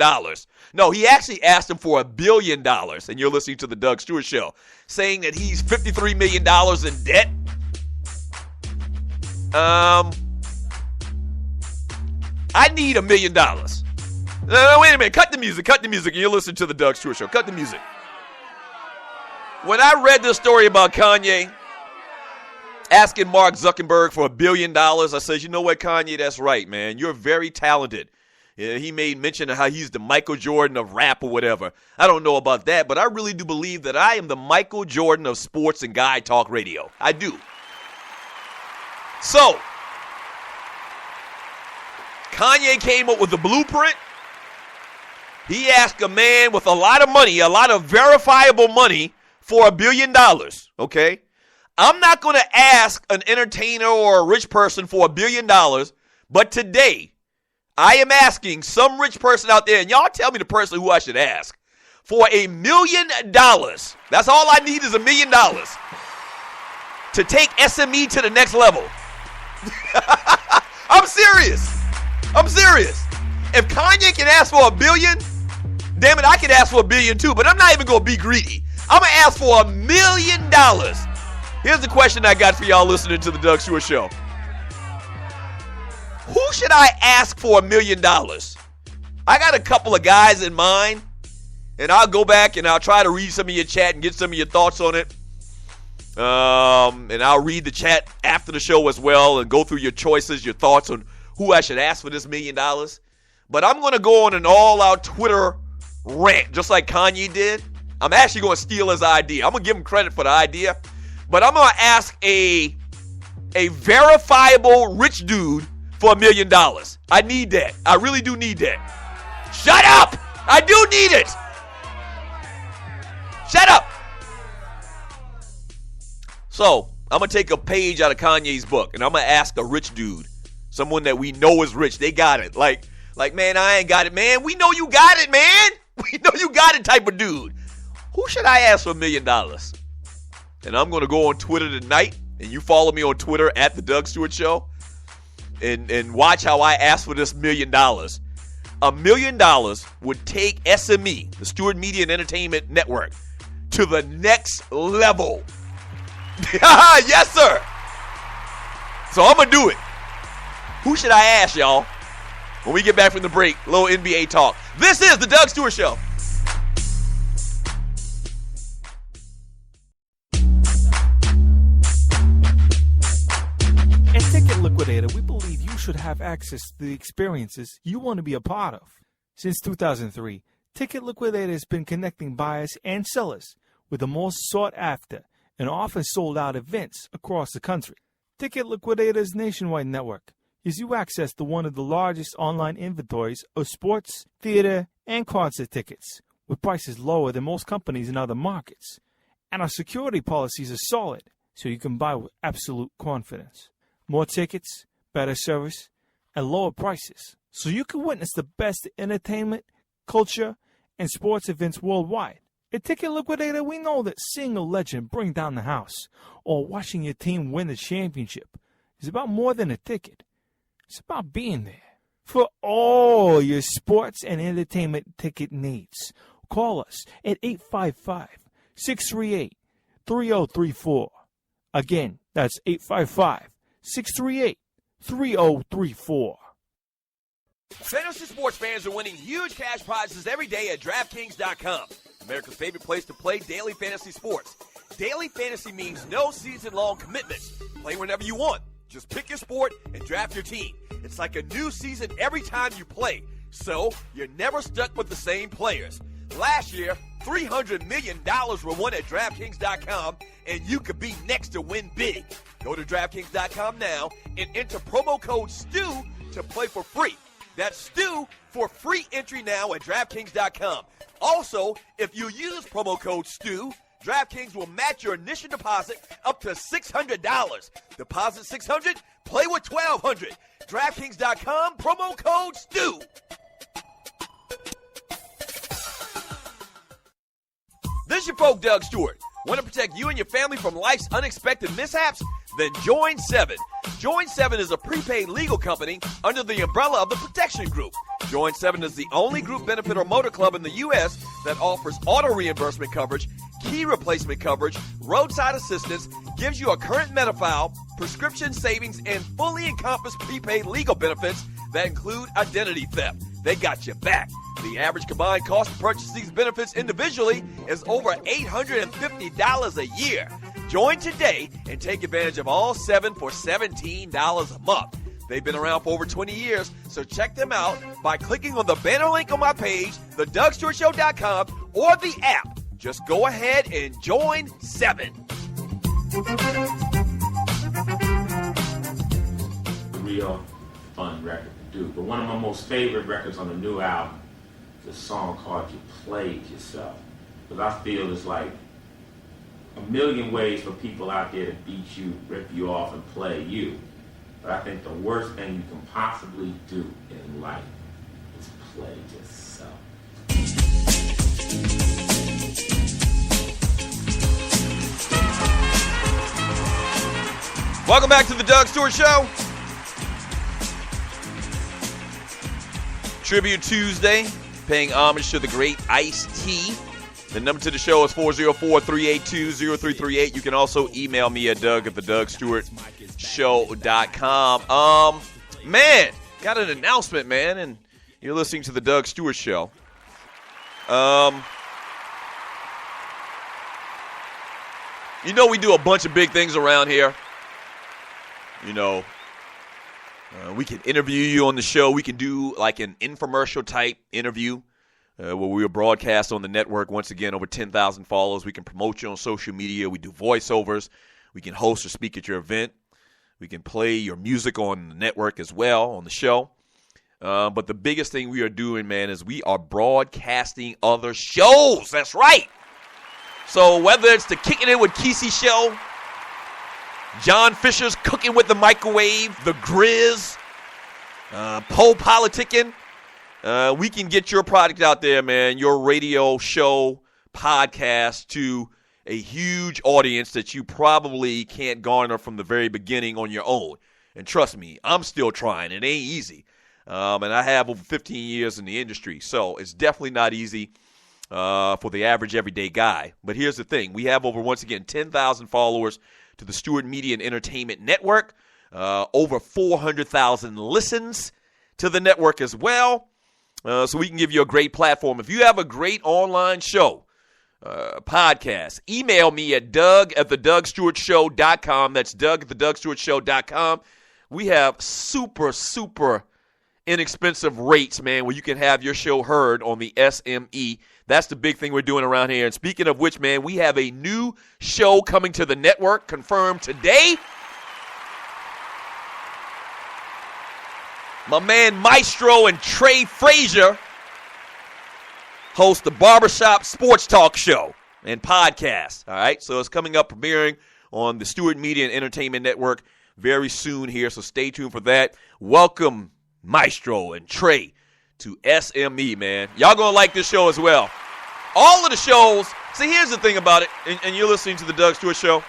No, he actually asked him for $1 billion. And you're listening to the Doug Stewart Show, saying that he's $53 million in debt. I need $1 million. No, wait a minute. Cut the music. And you're listening to the Doug Stewart Show. Cut the music. When I read this story about Kanye asking Mark Zuckerberg for $1 billion, I said, you know what, Kanye, that's right, man. You're very talented. Yeah, he made mention of how he's the Michael Jordan of rap or whatever. I don't know about that, but I really do believe that I am the Michael Jordan of sports and guy talk radio. I do. So, Kanye came up with the blueprint. He asked a man with a lot of money, a lot of verifiable money, for $1 billion, okay? I'm not going to ask an entertainer or a rich person for $1 billion, but today I am asking some rich person out there, and y'all tell me the person who I should ask, for $1 million. That's all I need is $1 million to take SME to the next level. I'm serious. If Kanye can ask for $1 billion, damn it, I can ask for $1 billion too, but I'm not even going to be greedy. I'm going to ask for $1 million. Here's the question I got for y'all listening to the Doug Stewart Show. Who should I ask for $1 million? I got a couple of guys in mind, and I'll go back and I'll try to read some of your chat and get some of your thoughts on it. And I'll read the chat after the show as well and go through your choices, your thoughts on who I should ask for this $1 million. But I'm going to go on an all-out Twitter rant, just like Kanye did. I'm actually going to steal his idea. I'm going to give him credit for the idea. But I'm going to ask a verifiable rich dude for $1 million. I need that. I really do need that. Shut up! I do need it! Shut up! So, I'm going to take a page out of Kanye's book, and I'm going to ask a rich dude, someone that we know is rich. They got it. Like, man, I ain't got it, man. We know you got it, man. We know you got it type of dude. Who should I ask for $1 million? And I'm going to go on Twitter tonight, and you follow me on Twitter at The Doug Stewart Show, and watch how I ask for this $1 million. $1 million would take SME, the Stewart Media and Entertainment Network, to the next level. Yes, sir. So I'm going to do it. Who should I ask, y'all? When we get back from the break, a little NBA talk. This is The Doug Stewart Show. At Ticket Liquidator, we believe you should have access to the experiences you want to be a part of. Since 2003, Ticket Liquidator has been connecting buyers and sellers with the most sought-after and often sold-out events across the country. Ticket Liquidator's nationwide network gives you access to one of the largest online inventories of sports, theater, and concert tickets with prices lower than most companies in other markets. And our security policies are solid, so you can buy with absolute confidence. More tickets, better service, and lower prices, so you can witness the best entertainment, culture, and sports events worldwide. At Ticket Liquidator, we know that seeing a legend bring down the house or watching your team win the championship is about more than a ticket. It's about being there. For all your sports and entertainment ticket needs, call us at 855-638-3034. Again, that's 855-638-3034. Fantasy sports fans are winning huge cash prizes every day at DraftKings.com. America's favorite place to play daily fantasy sports. Daily fantasy means no season-long commitments. Play whenever you want. Just pick your sport and draft your team. It's like a new season every time you play, so you're never stuck with the same players. Last year, $300 million were won at DraftKings.com, and you could be next to win big. Go to DraftKings.com now and enter promo code STU to play for free. That's STU for free entry now at DraftKings.com. Also, if you use promo code STU, DraftKings will match your initial deposit up to $600. Deposit $600, play with $1,200. DraftKings.com, promo code STU. This is your folk, Doug Stewart. Want to protect you and your family from life's unexpected mishaps? Then join 7. Join 7 is a prepaid legal company under the umbrella of the Protection Group. Join 7 is the only group benefit or motor club in the U.S. that offers auto reimbursement coverage, key replacement coverage, roadside assistance, gives you a current Medi-File, prescription savings, and fully encompassed prepaid legal benefits that include identity theft. They got your back. The average combined cost to purchase these benefits individually is over $850 a year. Join today and take advantage of all 7 for $17 a month. They've been around for over 20 years, so check them out by clicking on the banner link on my page, thedougstewartshow.com, or the app. Just go ahead and join 7. Real fun record to do. But one of my most favorite records on the new album is a song called You Played Yourself. Because I feel it's like a million ways for people out there to beat you, rip you off, and play you. But I think the worst thing you can possibly do in life is play yourself. Welcome back to the Doug Stewart Show. Tribute Tuesday, paying homage to the great Ice-T. The number to the show is 404-382-0338. You can also email me at doug@thedougstewartshow.com. Man, got an announcement, man, and you're listening to the Doug Stewart Show. You know we do a bunch of big things around here. You know, we can interview you on the show. We can do like an infomercial type interview where we will broadcast on the network. Once again, over 10,000 followers. We can promote you on social media. We do voiceovers. We can host or speak at your event. We can play your music on the network as well on the show. But the biggest thing we are doing, man, is we are broadcasting other shows. That's right. So whether it's the Kicking It with Kesey show, John Fisher's Cooking with the Microwave, The Grizz, Poe Politicking, we can get your product out there, man, your radio show, podcast, to a huge audience that you probably can't garner from the very beginning on your own. And trust me, I'm still trying. It ain't easy. And I have over 15 years in the industry, so it's definitely not easy for the average everyday guy. But here's the thing. We have over, once again, 10,000 followers to the Stewart Media and Entertainment Network, over 400,000 listens to the network as well. So we can give you a great platform. If you have a great online show, podcast, email me at doug@thedougstewartshow.com. That's doug@thedougstewartshow.com. We have super, super inexpensive rates, man, where you can have your show heard on the SME. That's the big thing we're doing around here. And speaking of which, man, we have a new show coming to the network, confirmed today. My man Maestro and Trey Frazier host the Barbershop Sports Talk Show and podcast. All right, so it's coming up, premiering on the Stewart Media and Entertainment Network very soon here, so stay tuned for that. Welcome, Maestro and Trey, to SME, man. Y'all going to like this show as well. All of the shows, see, here's the thing about it, and you're listening to the Doug Stewart Show.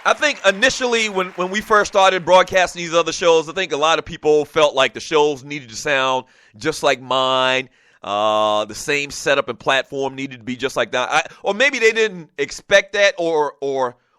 I think initially when we first started broadcasting these other shows, I think a lot of people felt like the shows needed to sound just like mine. The same setup and platform needed to be just like that. Or maybe they didn't expect that or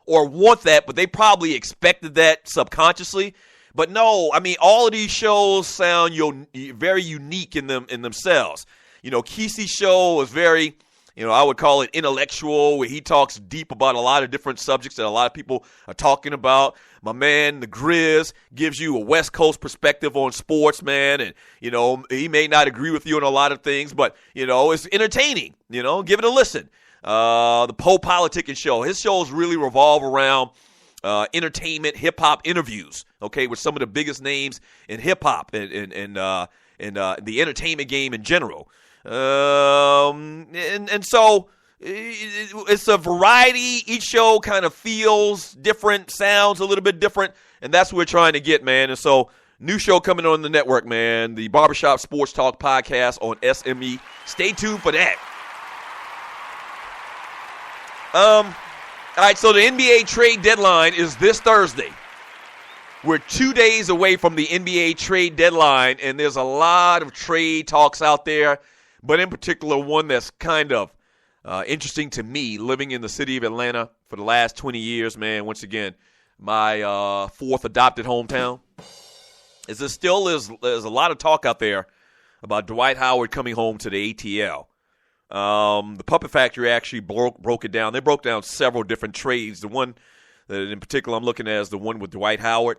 want that, but they probably expected that subconsciously. But no, I mean, all of these shows sound very unique in themselves. You know, Kesey's show is very, I would call it intellectual, where he talks deep about a lot of different subjects that a lot of people are talking about. My man, the Grizz, gives you a West Coast perspective on sports, man. And, he may not agree with you on a lot of things, but, it's entertaining. Give it a listen. The Poe Politicking Show, his shows really revolve around entertainment, hip-hop interviews, okay, with some of the biggest names in hip-hop and the entertainment game in general. And so it's a variety. Each show kind of feels different, sounds a little bit different, and that's what we're trying to get, man. And so new show coming on the network, man, the Barbershop Sports Talk Podcast on SME. Stay tuned for that. All right, so the NBA trade deadline is this Thursday. We're 2 days away from the NBA trade deadline, and there's a lot of trade talks out there, but in particular one that's kind of interesting to me, living in the city of Atlanta for the last 20 years, man. Once again, my fourth adopted hometown. There's a lot of talk out there about Dwight Howard coming home to the ATL. The Puppet Factory actually broke it down. They broke down several different trades. The one that in particular I'm looking at is the one with Dwight Howard.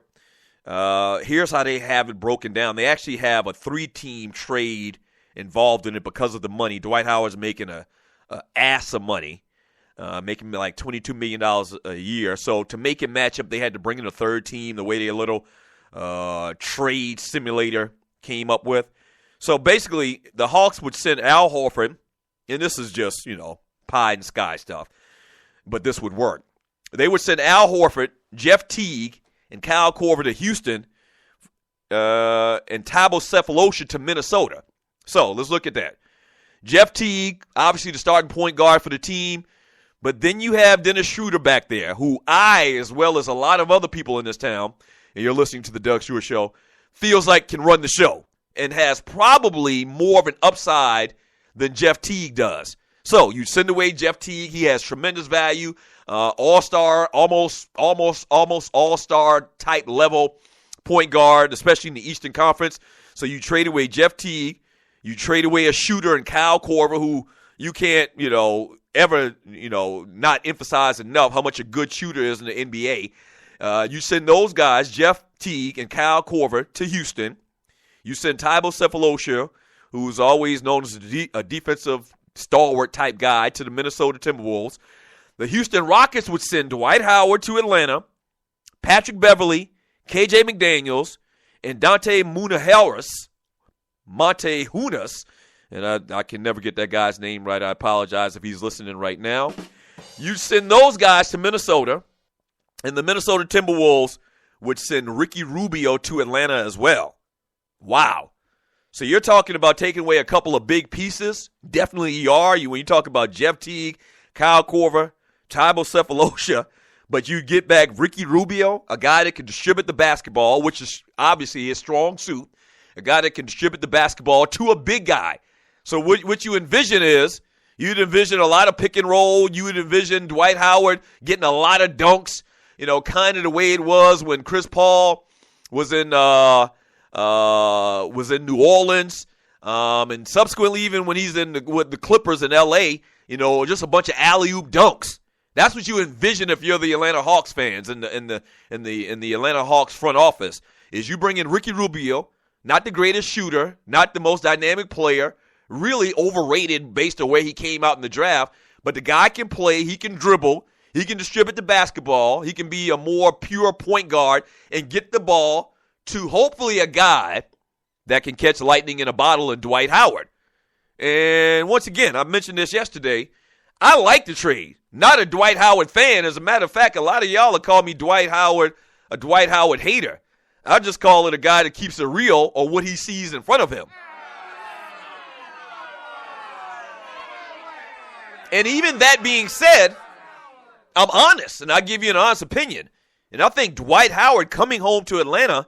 Here's how they have it broken down. They actually have a 3-team trade involved in it because of the money. Dwight Howard's making a ass of money, making like $22 million a year. So to make it match up, they had to bring in a third team, the way their little trade simulator came up with. So basically, the Hawks would send Al Horford, and this is just, pie in the sky stuff, but this would work. They would send Al Horford, Jeff Teague, and Kyle Korver to Houston, and Thabo Sefolosha to Minnesota. So let's look at that. Jeff Teague, obviously the starting point guard for the team, but then you have Dennis Schroeder back there, who I, as well as a lot of other people in this town, and you're listening to the Doug Stewart Show, feels like can run the show and has probably more of an upside than Jeff Teague does. So you send away Jeff Teague. He has tremendous value, all-star, almost all-star type level point guard, especially in the Eastern Conference. So you trade away Jeff Teague. You trade away a shooter in Kyle Korver, who you can't, ever, not emphasize enough how much a good shooter is in the NBA. You send those guys, Jeff Teague and Kyle Korver, to Houston. You send Thabo Sefolosha, who's always known as a defensive stalwart type guy, to the Minnesota Timberwolves. The Houston Rockets would send Dwight Howard to Atlanta, Patrick Beverley, KJ McDaniels, and Dante Montejunas, and I can never get that guy's name right. I apologize if he's listening right now. You send those guys to Minnesota, and the Minnesota Timberwolves would send Ricky Rubio to Atlanta as well. Wow. So you're talking about taking away a couple of big pieces. Definitely you are. When you talk about Jeff Teague, Kyle Korver, Thabo Sefolosha, but you get back Ricky Rubio, a guy that can distribute the basketball, which is obviously his strong suit, a guy that can distribute the basketball to a big guy. So what you envision is, you'd envision a lot of pick and roll. You would envision Dwight Howard getting a lot of dunks, kind of the way it was when Chris Paul was in New Orleans, and subsequently even when he's with the Clippers in L.A., just a bunch of alley-oop dunks. That's what you envision if you're the Atlanta Hawks fans in the Atlanta Hawks front office, is you bring in Ricky Rubio, not the greatest shooter, not the most dynamic player, really overrated based on where he came out in the draft, but the guy can play, he can dribble, he can distribute the basketball, he can be a more pure point guard and get the ball to hopefully a guy that can catch lightning in a bottle in Dwight Howard. And once again, I mentioned this yesterday, I like the trade. Not a Dwight Howard fan. As a matter of fact, a lot of y'all will call me Dwight Howard a Dwight Howard hater. I just call it a guy that keeps it real or what he sees in front of him. And even that being said, I'm honest, and I give you an honest opinion. And I think Dwight Howard coming home to Atlanta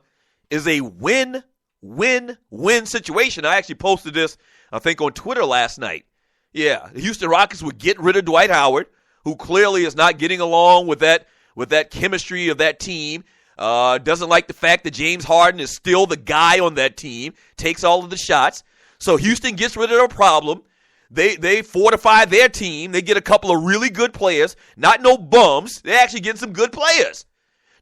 is a win-win-win situation. I actually posted this, I think, on Twitter last night. Yeah, the Houston Rockets would get rid of Dwight Howard, who clearly is not getting along with that chemistry of that team. Doesn't like the fact that James Harden is still the guy on that team, takes all of the shots. So Houston gets rid of their problem. They fortify their team. They get a couple of really good players, not no bums. They actually get some good players.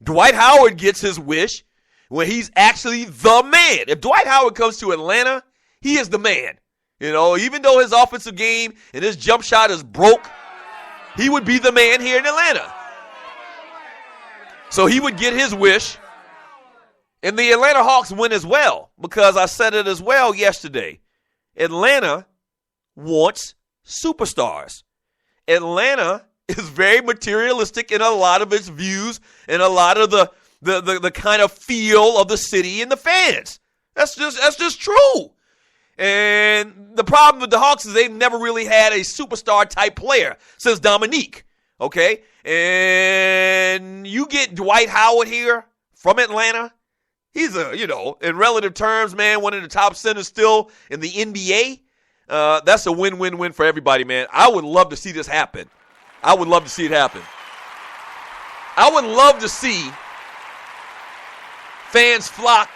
Dwight Howard gets his wish when he's actually the man. If Dwight Howard comes to Atlanta, he is the man. You know, even though his offensive game and his jump shot is broke, he would be the man here in Atlanta. So he would get his wish. And the Atlanta Hawks win as well, because I said it as well yesterday. Atlanta wants superstars. Atlanta is very materialistic in a lot of its views and a lot of the kind of feel of the city and the fans. That's just true. And the problem with the Hawks is they've never really had a superstar type player since Dominique. Okay? And you get Dwight Howard here from Atlanta. He's in relative terms, man, one of the top centers still in the NBA. That's a win-win-win for everybody, man. I would love to see this happen. I would love to see it happen. I would love to see fans flock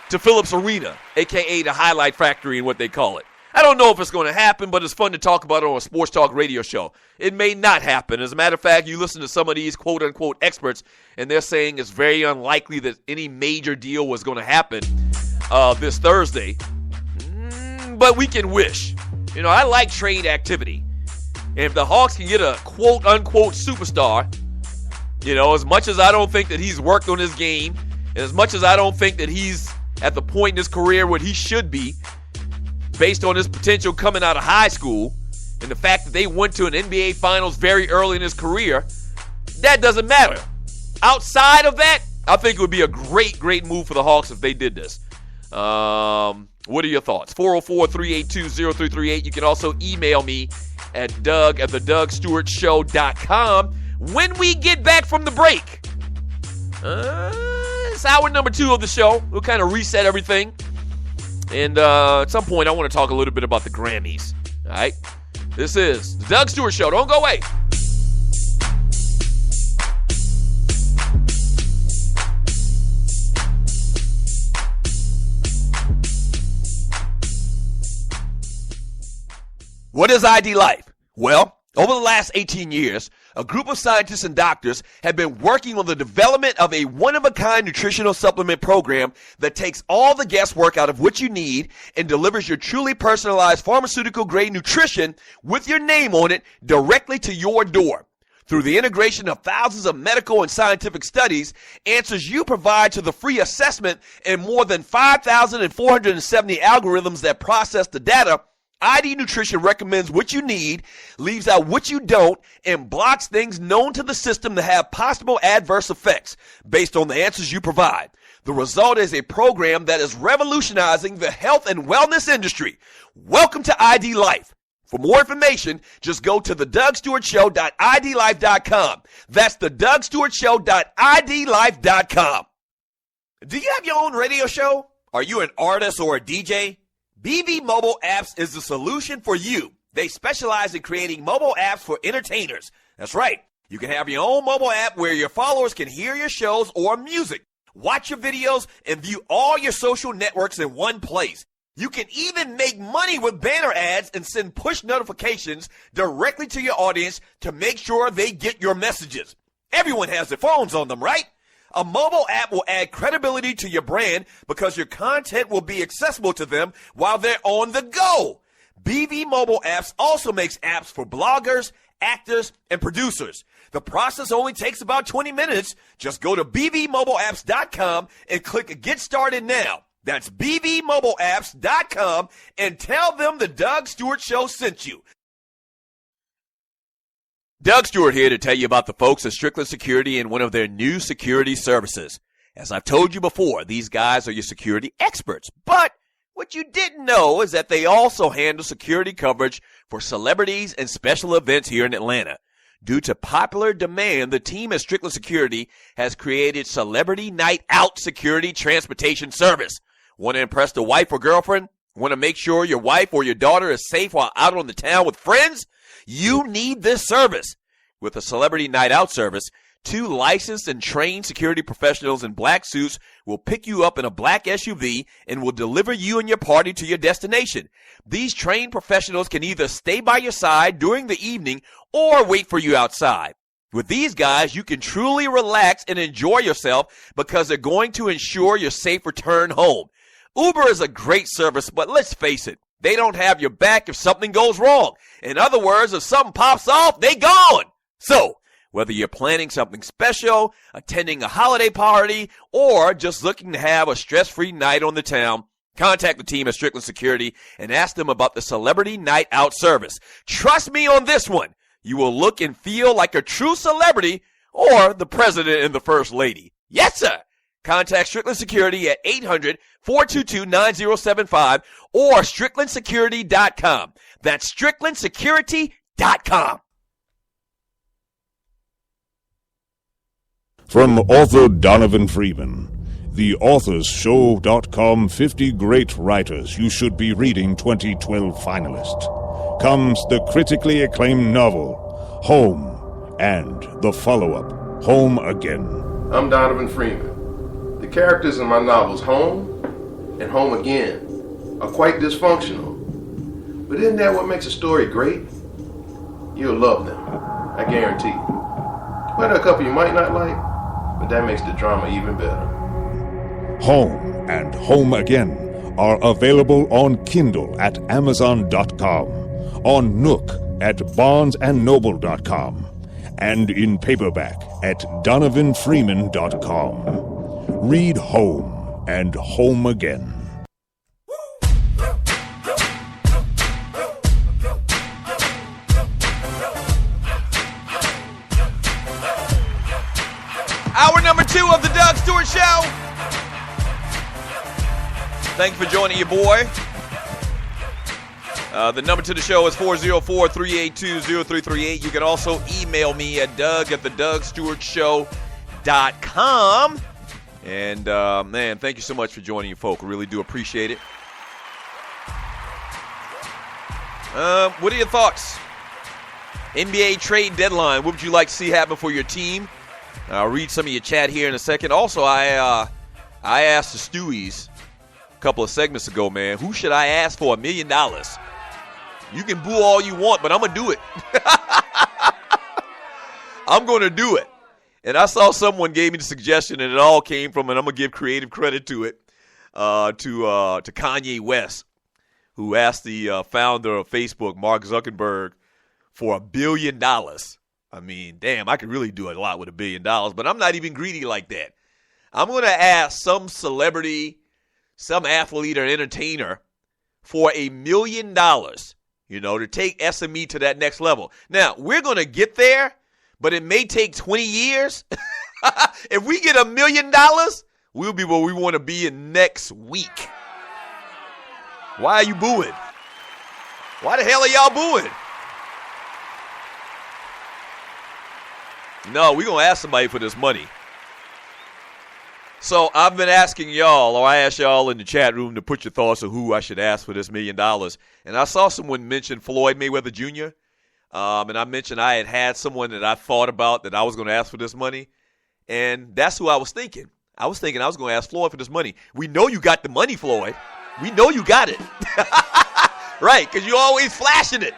to Phillips Arena, a.k.a. the Highlight Factory and what they call it. I don't know if it's going to happen, but it's fun to talk about it on a sports talk radio show. It may not happen. As a matter of fact, you listen to some of these quote-unquote experts, and they're saying it's very unlikely that any major deal was going to happen this Thursday. But we can wish. You know, I like trade activity. And if the Hawks can get a quote-unquote superstar, you know, as much as I don't think that he's worked on his game, and as much as I don't think that he's at the point in his career where he should be, based on his potential coming out of high school, and the fact that they went to an NBA Finals very early in his career, that doesn't matter. Outside of that, I think it would be a great, great move for the Hawks if they did this. What are your thoughts? 404-382-0338. You can also email me at doug@thedougstewartshow.com. When we get back from the break, it's hour number 2 of the show. We'll kind of reset everything. And at some point, I want to talk a little bit about the Grammys. All right? This is the Doug Stewart Show. Don't go away. What is ID Life? Well, over the last 18 years, a group of scientists and doctors have been working on the development of a one-of-a-kind nutritional supplement program that takes all the guesswork out of what you need and delivers your truly personalized pharmaceutical-grade nutrition with your name on it directly to your door. Through the integration of thousands of medical and scientific studies, answers you provide to the free assessment, and more than 5,470 algorithms that process the data, ID Nutrition recommends what you need, leaves out what you don't, and blocks things known to the system to have possible adverse effects based on the answers you provide. The result is a program that is revolutionizing the health and wellness industry. Welcome to ID Life. For more information, just go to thedougstewartshow.idlife.com. That's thedougstewartshow.idlife.com. Do you have your own radio show? Are you an artist or a DJ? BV Mobile Apps is the solution for you. They specialize in creating mobile apps for entertainers. That's right. You can have your own mobile app where your followers can hear your shows or music, watch your videos, and view all your social networks in one place. You can even make money with banner ads and send push notifications directly to your audience to make sure they get your messages. Everyone has their phones on them, right? A mobile app will add credibility to your brand because your content will be accessible to them while they're on the go. BV Mobile Apps also makes apps for bloggers, actors, and producers. The process only takes about 20 minutes. Just go to bvmobileapps.com and click Get Started Now. That's bvmobileapps.com and tell them the Doug Stewart Show sent you. Doug Stewart here to tell you about the folks at Strickland Security and one of their new security services. As I've told you before, these guys are your security experts. But what you didn't know is that they also handle security coverage for celebrities and special events here in Atlanta. Due to popular demand, the team at Strickland Security has created Celebrity Night Out Security Transportation Service. Want to impress the wife or girlfriend? Want to make sure your wife or your daughter is safe while out on the town with friends? You need this service. With a Celebrity Night Out service, 2 licensed and trained security professionals in black suits will pick you up in a black SUV and will deliver you and your party to your destination. These trained professionals can either stay by your side during the evening or wait for you outside. With these guys, you can truly relax and enjoy yourself because they're going to ensure your safe return home. Uber is a great service, but let's face it, they don't have your back if something goes wrong. In other words, if something pops off, they gone. So, whether you're planning something special, attending a holiday party, or just looking to have a stress-free night on the town, contact the team at Strickland Security and ask them about the Celebrity Night Out service. Trust me on this one. You will look and feel like a true celebrity or the president and the first lady. Yes, sir. Contact Strickland Security at 800-422-9075 or StricklandSecurity.com. That's StricklandSecurity.com. From author Donovan Freeman, the AuthorsShow.com 50 Great Writers You Should Be Reading 2012 finalist, comes the critically acclaimed novel, Home, and the follow-up, Home Again. I'm Donovan Freeman. The characters in my novels Home and Home Again are quite dysfunctional. But isn't that what makes a story great? You'll love them, I guarantee. But a couple you might not like, but that makes the drama even better. Home and Home Again are available on Kindle at Amazon.com, on Nook at BarnesandNoble.com, and in paperback at DonovanFreeman.com. Read Home and Home Again. Hour number 2 of the Doug Stewart Show. Thank you for joining your boy. The number to the show is 404-382-0338. You can also email me at doug@thedougstewartshow.com. And, man, thank you so much for joining you folk. I really do appreciate it. What are your thoughts? NBA trade deadline. What would you like to see happen for your team? I'll read some of your chat here in a second. Also, I asked the Stewies a couple of segments ago, man, who should I ask for $1 million? You can boo all you want, but I'm going to do it. I'm going to do it. And I saw someone gave me the suggestion, and it all came from, and I'm going to give creative credit to it, to Kanye West, who asked the founder of Facebook, Mark Zuckerberg, for $1 billion. I mean, damn, I could really do a lot with $1 billion, but I'm not even greedy like that. I'm going to ask some celebrity, some athlete or entertainer for $1 million, you know, to take SME to that next level. Now, we're going to get there, but it may take 20 years. If we get $1 million, we'll be where we want to be in next week. Why are you booing? Why the hell are y'all booing? No, we're going to ask somebody for this money. So I've been asking y'all, or I asked y'all in the chat room to put your thoughts on who I should ask for this $1 million. And I saw someone mention Floyd Mayweather Jr., and I mentioned I had someone that I thought about that I was going to ask for this money. And that's who I was thinking. I was thinking I was going to ask Floyd for this money. We know you got the money, Floyd. We know you got it. Right, because you're always flashing it.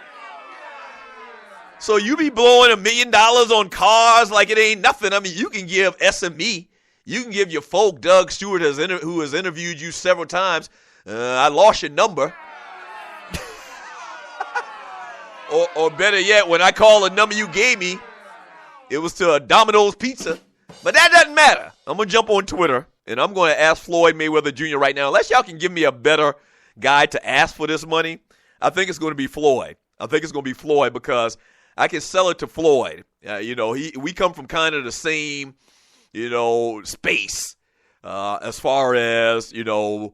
So you be blowing $1 million on cars like it ain't nothing. I mean, you can give SME. You can give your folk, Doug Stewart, who has interviewed you several times. I lost your number. or better yet, when I call the number you gave me, it was to a Domino's Pizza. But that doesn't matter. I'm going to jump on Twitter, and I'm going to ask Floyd Mayweather Jr. right now. Unless y'all can give me a better guy to ask for this money, I think it's going to be Floyd. I think it's going to be Floyd because I can sell it to Floyd. We come from kind of the same, space as far as, the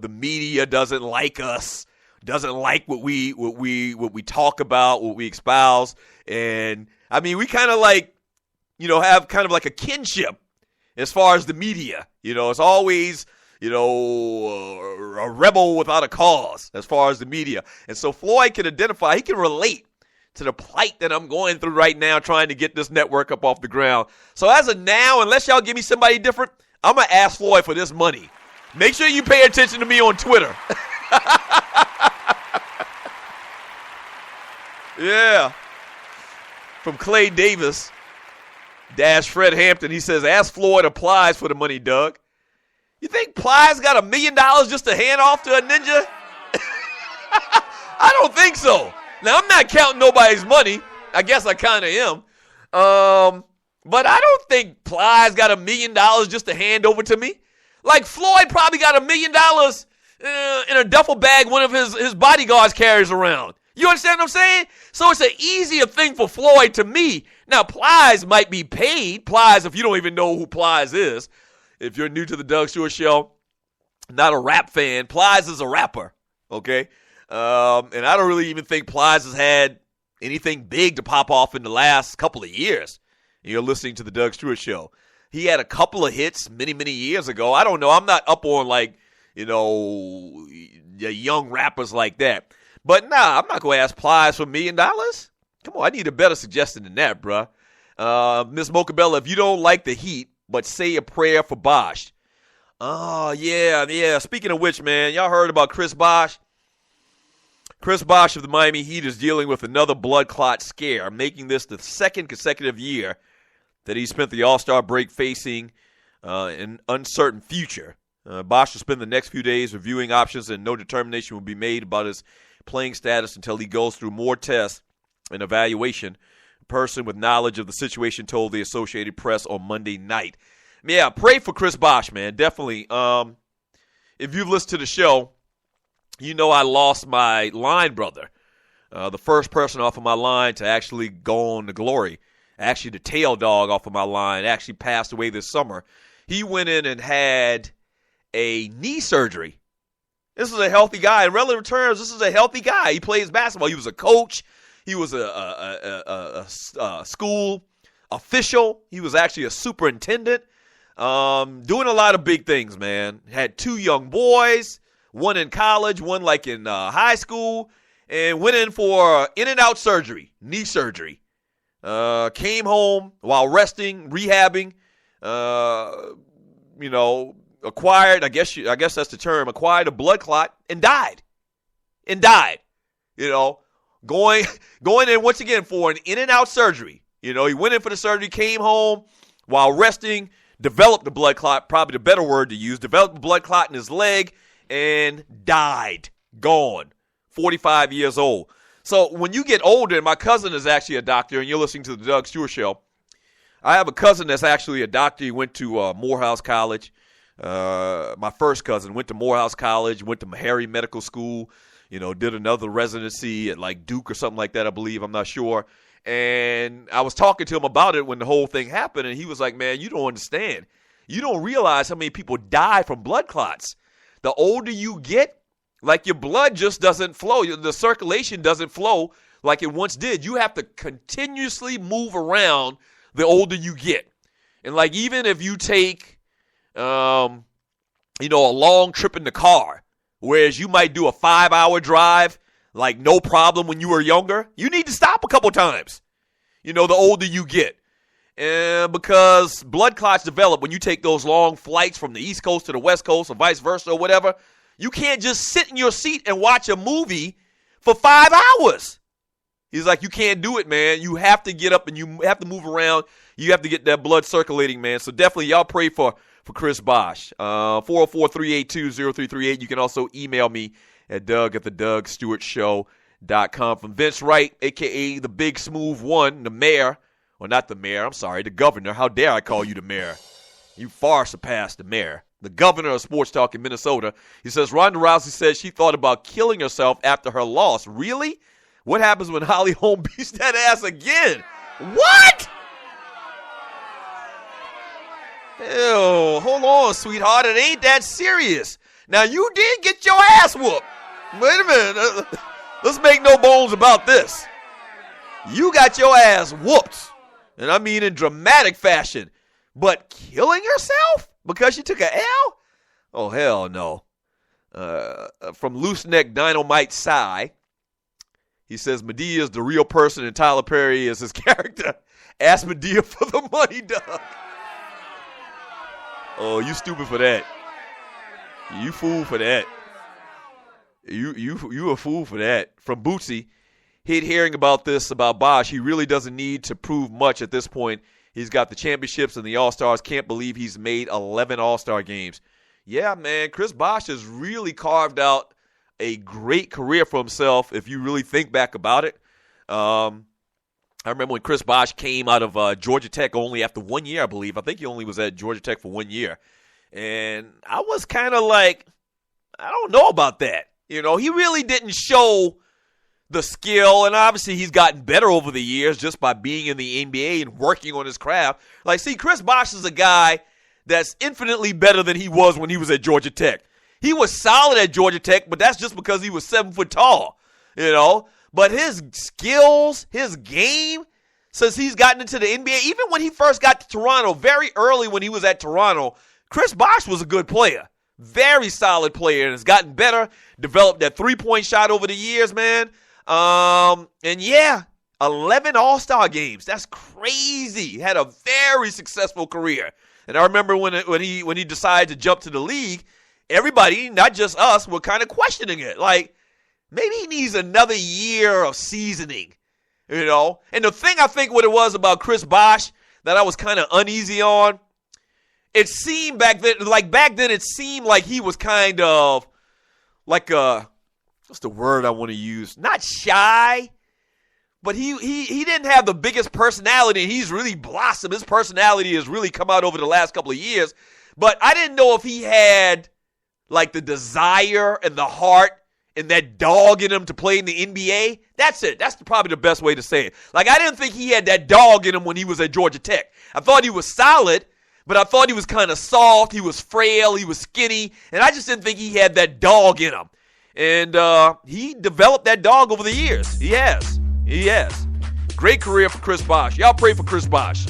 media doesn't like us, doesn't like what we talk about, what we espouse. And I mean, we kind of like, have kind of like a kinship as far as the media. It's always, a rebel without a cause as far as the media. And so Floyd can identify, he can relate to the plight that I'm going through right now trying to get this network up off the ground. So as of now, unless y'all give me somebody different, I'm going to ask Floyd for this money. Make sure you pay attention to me on Twitter. Yeah. From Clay Davis, Fred Hampton, he says, ask Floyd applies for the money, Doug. You think Plies got $1 million just to hand off to a ninja? I don't think so. Now, I'm not counting nobody's money. I guess I kind of am. But I don't think Plies got $1 million just to hand over to me. Like Floyd probably got $1 million in a duffel bag one of his bodyguards carries around. You understand what I'm saying? So it's an easier thing for Floyd to me. Now, Plies might be paid. Plies, if you don't even know who Plies is, if you're new to the Doug Stewart Show, not a rap fan, Plies is a rapper, okay? And I don't really even think Plies has had anything big to pop off in the last couple of years. You're listening to the Doug Stewart Show. He had a couple of hits many, many years ago. I don't know. I'm not up on, young rappers like that. But, I'm not going to ask Plies for $1 million. Come on, I need a better suggestion than that, bruh. Miss Mocabella, if you don't like the Heat, but say a prayer for Bosh. Oh, yeah. Speaking of which, man, y'all heard about Chris Bosh? Chris Bosh of the Miami Heat is dealing with another blood clot scare, making this the second consecutive year that he spent the All-Star break facing an uncertain future. Bosh will spend the next few days reviewing options, and no determination will be made about his playing status until he goes through more tests and evaluation. A person with knowledge of the situation told the Associated Press on Monday night. Yeah, pray for Chris Bosh, man. Definitely. If you've listened to the show, you know I lost my line brother, the first person off of my line to actually go on to glory. Actually, the tail dog off of my line actually passed away this summer. He went in and had a knee surgery. This is a healthy guy. In relative terms, this is a healthy guy. He plays basketball. He was a coach. He was a school official. He was actually a superintendent. Doing a lot of big things, man. Had 2 young boys, one in college, one like in high school, and went in for in-and-out surgery, knee surgery. Came home while resting, rehabbing, acquired, I guess that's the term, acquired a blood clot and died. Going in once again for an in-and-out surgery. He went in for the surgery, came home while resting, developed the blood clot, probably the better word to use, developed the blood clot in his leg, and died. Gone. 45 years old. So when you get older, and my cousin is actually a doctor, and you're listening to the Doug Stewart Show, I have a cousin that's actually a doctor. He went to Morehouse College. My first cousin went to Morehouse College, went to Meharry Medical School, did another residency at like Duke or something like that, I believe. I'm not sure. And I was talking to him about it when the whole thing happened, and he was like, man, you don't understand. You don't realize how many people die from blood clots. The older you get, like your blood just doesn't flow. The circulation doesn't flow like it once did. You have to continuously move around the older you get. And like even if you take, a long trip in the car, whereas you might do a 5-hour drive, like no problem when you were younger, you need to stop a couple times, the older you get. Because blood clots develop when you take those long flights from the East Coast to the West Coast or vice versa or whatever. You can't just sit in your seat and watch a movie for 5 hours. He's like, you can't do it, man. You have to get up and you have to move around. You have to get that blood circulating, man. So definitely y'all pray for Chris Bosh. 404-382-0338. You can also email me at Doug@theDougStewartShow.com. From Vince Wright, a.k.a. the Big Smooth One, the mayor. Well, not the mayor. I'm sorry, the governor. How dare I call you the mayor? You far surpass the mayor. The governor of sports talk in Minnesota. He says, Ronda Rousey says she thought about killing herself after her loss. Really? What happens when Holly Holm beats that ass again? What? Ew, hold on, sweetheart. It ain't that serious. Now, you did get your ass whooped. Wait a minute. Let's make no bones about this. You got your ass whooped. And I mean in dramatic fashion. But killing yourself because you took an L? Oh, hell no. From Loose Neck Dynamite Psy, he says Medea is the real person and Tyler Perry is his character. Ask Medea for the money, dog. Oh, you stupid for that. You fool for that. You a fool for that. From Bootsy, hearing about this, about Bosch, he really doesn't need to prove much at this point. He's got the championships and the All-Stars. Can't believe he's made 11 All-Star games. Yeah, man, Chris Bosch has really carved out a great career for himself if you really think back about it. I remember when Chris Bosch came out of Georgia Tech only after 1 year, I believe. I think he only was at Georgia Tech for 1 year. And I was kind of like, I don't know about that. You know, he really didn't show the skill, and obviously he's gotten better over the years just by being in the NBA and working on his craft. Like, see, Chris Bosh is a guy that's infinitely better than he was when he was at Georgia Tech. He was solid at Georgia Tech, but that's just because he was 7 foot tall, you know. But his skills, his game, since he's gotten into the NBA, even when he first got to Toronto, very early when he was at Toronto, Chris Bosh was a good player. Very solid player, and has gotten better, developed that three-point shot over the years, man. And yeah, 11 All-Star games. That's crazy. He had a very successful career. And I remember when he decided to jump to the league, everybody, not just us, were kind of questioning it. Like, maybe he needs another year of seasoning, you know? And the thing I think what it was about Chris Bosh that I was kind of uneasy on, it seemed back then it seemed like he was kind of like what's the word I want to use? Not shy, but he didn't have the biggest personality. He's really blossomed. His personality has really come out over the last couple of years. But I didn't know if he had like the desire and the heart and that dog in him to play in the NBA. That's it. That's probably the best way to say it. Like, I didn't think he had that dog in him when he was at Georgia Tech. I thought he was solid, but I thought he was kind of soft. He was frail. He was skinny. And I just didn't think he had that dog in him. And he developed that dog over the years. He has. He has. Great career for Chris Bosh. Y'all pray for Chris Bosh.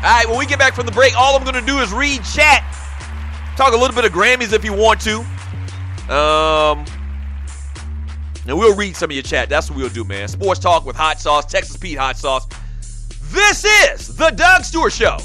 All right, when we get back from the break, all I'm going to do is read chat. Talk a little bit of Grammys if you want to. And we'll read some of your chat. That's what we'll do, man. Sports Talk with Hot Sauce, Texas Pete Hot Sauce. This is The Doug Stewart Show.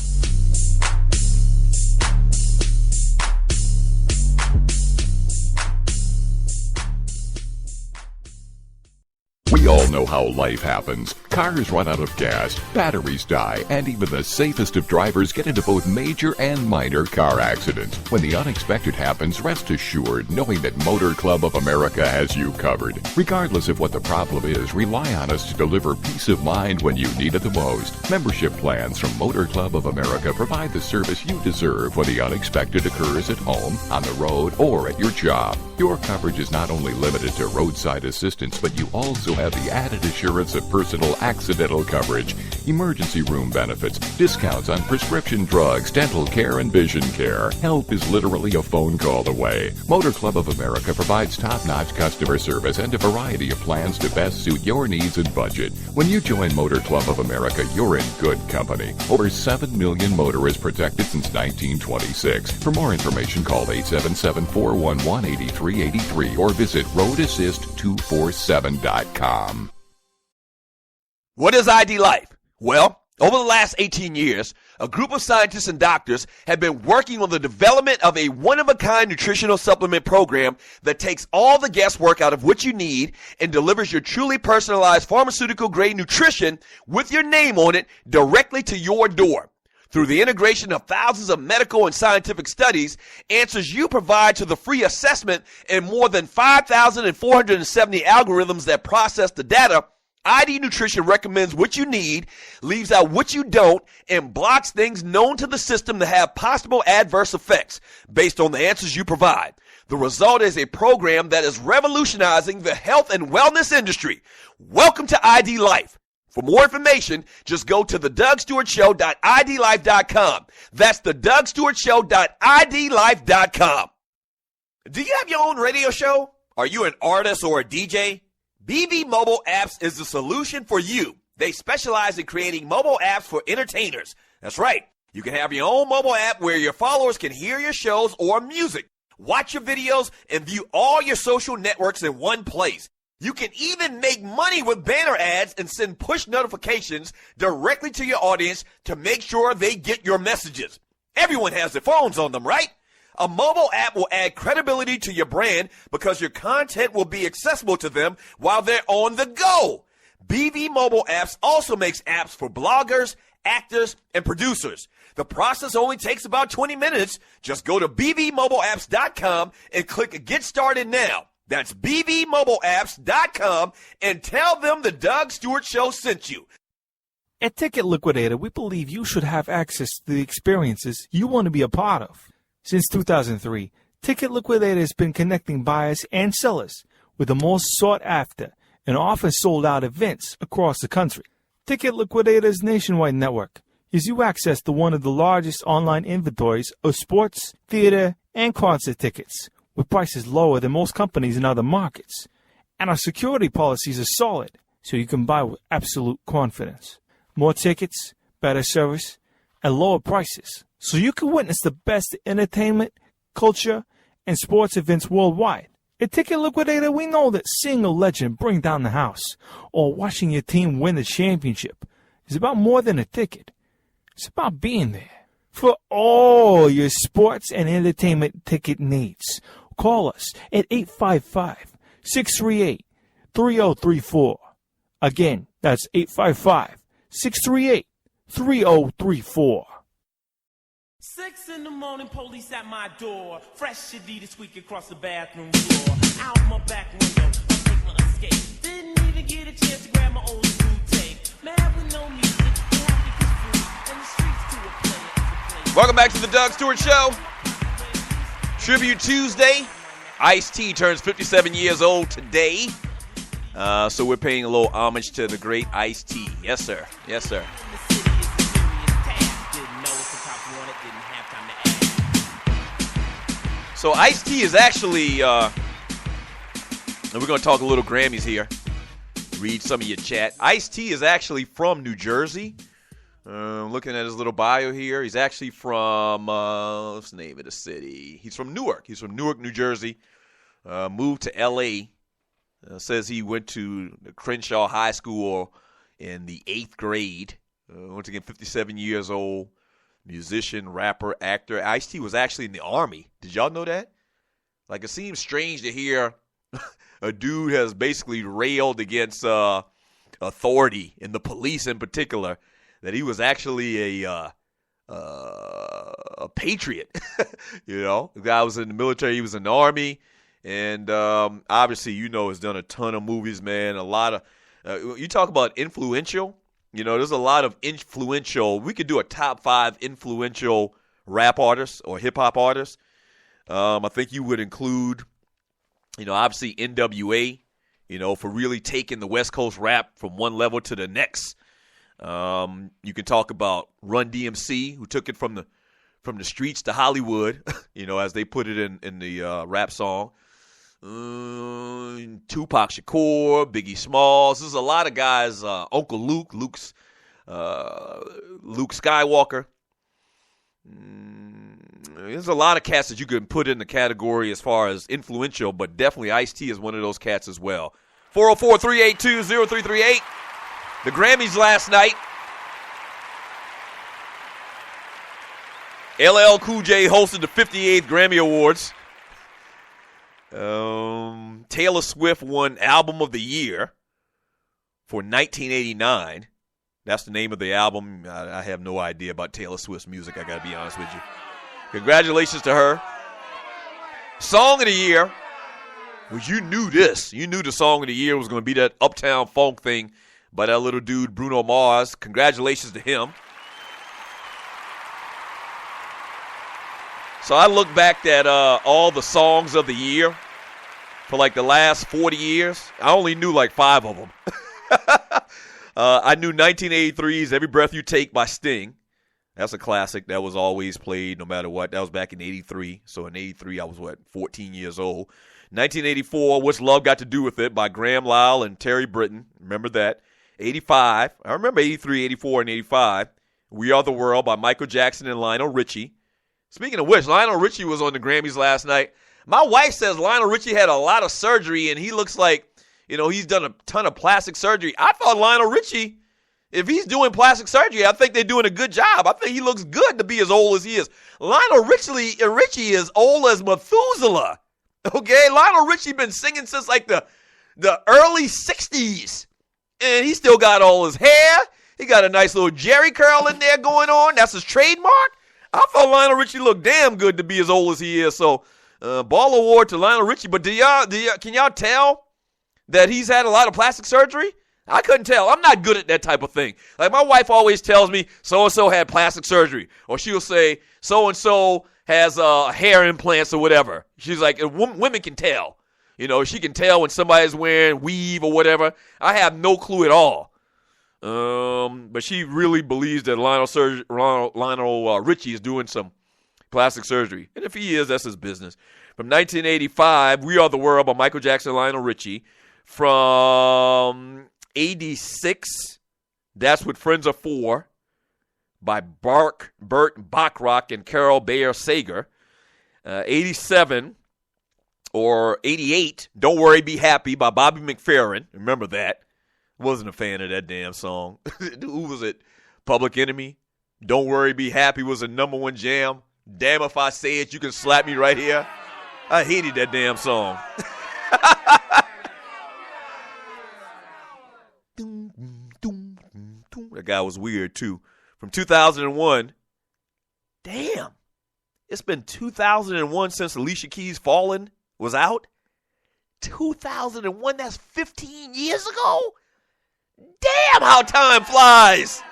We all know how life happens. Cars run out of gas, batteries die, and even the safest of drivers get into both major and minor car accidents. When the unexpected happens, rest assured knowing that Motor Club of America has you covered. Regardless of what the problem is, rely on us to deliver peace of mind when you need it the most. Membership plans from Motor Club of America provide the service you deserve when the unexpected occurs at home, on the road, or at your job. Your coverage is not only limited to roadside assistance, but you also have the added assurance of personal accidental coverage, emergency room benefits, discounts on prescription drugs, dental care, and vision care. Help is literally a phone call away. Motor Club of America provides top-notch customer service and a variety of plans to best suit your needs and budget. When you join Motor Club of America, you're in good company. Over 7 million motorists protected since 1926. For more information, call 877-411-8383 or visit roadassist247.com. What is ID Life? Well, over the last 18 years, a group of scientists and doctors have been working on the development of a one-of-a-kind nutritional supplement program that takes all the guesswork out of what you need and delivers your truly personalized pharmaceutical-grade nutrition with your name on it directly to your door. Through the integration of thousands of medical and scientific studies, answers you provide to the free assessment, and more than 5,470 algorithms that process the data, ID Nutrition recommends what you need, leaves out what you don't, and blocks things known to the system to have possible adverse effects based on the answers you provide. The result is a program that is revolutionizing the health and wellness industry. Welcome to ID Life. For more information, just go to thedougstewartshow.idlife.com. That's thedougstewartshow.idlife.com. Do you have your own radio show? Are you an artist or a DJ? BB Mobile Apps is the solution for you. They specialize in creating mobile apps for entertainers. That's right. You can have your own mobile app where your followers can hear your shows or music, watch your videos, and view all your social networks in one place. You can even make money with banner ads and send push notifications directly to your audience to make sure they get your messages. Everyone has their phones on them, right? A mobile app will add credibility to your brand because your content will be accessible to them while they're on the go. BV Mobile Apps also makes apps for bloggers, actors, and producers. The process only takes about 20 minutes. Just go to bbmobileapps.com and click Get Started Now. That's bbmobileapps.com and tell them the Doug Stewart Show sent you. At Ticket Liquidator, we believe you should have access to the experiences you want to be a part of. Since 2003, Ticket Liquidator has been connecting buyers and sellers with the most sought-after and often sold-out events across the country. Ticket Liquidator's nationwide network gives you access to one of the largest online inventories of sports, theater, and concert tickets with prices lower than most companies in other markets. And our security policies are solid, so you can buy with absolute confidence. More tickets, better service, and lower prices, so you can witness the best entertainment, culture, and sports events worldwide. At Ticket Liquidator, we know that seeing a legend bring down the house or watching your team win the championship is about more than a ticket. It's about being there. For all your sports and entertainment ticket needs, call us at 855-638-3034. Again, that's 855-638-3034. 6 in the morning, police at my door. Fresh Adidas squeak across the bathroom floor. Out my back window, I take my escape. Didn't even get a chance to grab my old school tape. Mad with no music, happy cause free. And the streets to a play. Welcome back to the Doug Stewart Show. Tribute Tuesday. Ice-T turns 57 years old today. So we're paying a little homage to the great Ice-T. Yes, sir. Yes, sir. So Ice-T is actually, and we're going to talk a little Grammys here, read some of your chat. Ice-T is actually from New Jersey. Looking at his little bio here, he's actually from, what's the name of the city? He's from Newark. He's from Newark, New Jersey. Moved to L.A. Says he went to the Crenshaw High School in the 8th grade. Once again, 57 years old. Musician, rapper, actor. Ice-T was actually in the Army. Did y'all know that? Like, it seems strange to hear a dude has basically railed against authority, and the police in particular, that he was actually a patriot. You know, the guy was in the military. He was in the Army. And obviously, you know, has done a ton of movies, man. A lot of you talk about influential. You know, there's a lot of influential. We could do a top 5 influential rap artists or hip hop artists. I think you would include, you know, obviously NWA. You know, for really taking the West Coast rap from one level to the next. You can talk about Run DMC, who took it from the streets to Hollywood. You know, as they put it in the rap song. Tupac Shakur, Biggie Smalls. There's a lot of guys. Uncle Luke Skywalker. There's a lot of cats that you can put in the category as far as influential, but definitely Ice-T is one of those cats as well. 404-382-0338. The Grammys last night. LL Cool J hosted the 58th Grammy Awards. Taylor Swift won Album of the Year for 1989. That's the name of the album. I have no idea about Taylor Swift's music, I got to be honest with you. Congratulations to her. Song of the Year. Well, you knew this. You knew the Song of the Year was going to be that Uptown Funk thing by that little dude, Bruno Mars. Congratulations to him. So I look back at all the songs of the year for like the last 40 years. I only knew like 5 of them. I knew 1983's Every Breath You Take by Sting. That's a classic. That was always played no matter what. That was back in 83. So in 83, I was, 14 years old. 1984, What's Love Got to Do With It by Graham Lyle and Terry Britton. Remember that. 85. I remember 83, 84, and 85. We Are the World by Michael Jackson and Lionel Richie. Speaking of which, Lionel Richie was on the Grammys last night. My wife says Lionel Richie had a lot of surgery, and he looks like, he's done a ton of plastic surgery. I thought Lionel Richie, if he's doing plastic surgery, I think they're doing a good job. I think he looks good to be as old as he is. Lionel Richie is old as Methuselah. Okay? Lionel Richie been singing since like the early 60s, and he still got all his hair. He got a nice little Jerry curl in there going on. That's his trademark. I thought Lionel Richie looked damn good to be as old as he is. So, ball award to Lionel Richie. But can y'all tell that he's had a lot of plastic surgery? I couldn't tell. I'm not good at that type of thing. Like my wife always tells me so-and-so had plastic surgery. Or she'll say so-and-so has hair implants or whatever. She's like, women can tell. She can tell when somebody's wearing weave or whatever. I have no clue at all. But she really believes that Lionel Richie is doing some plastic surgery. And if he is, that's his business. From 1985, We Are the World by Michael Jackson and Lionel Richie. From 86, That's What Friends Are For by Burt Bacharach and Carol Bayer Sager. 87 or 88, Don't Worry, Be Happy by Bobby McFerrin. Remember that. Wasn't a fan of that damn song. Who was it? Public Enemy. Don't Worry, Be Happy was a #1 jam. Damn if I say it, you can slap me right here. I hated that damn song. That guy was weird too. From 2001. Damn. It's been 2001 since Alicia Keys' Fallen was out. 2001, that's 15 years ago? Damn how time flies.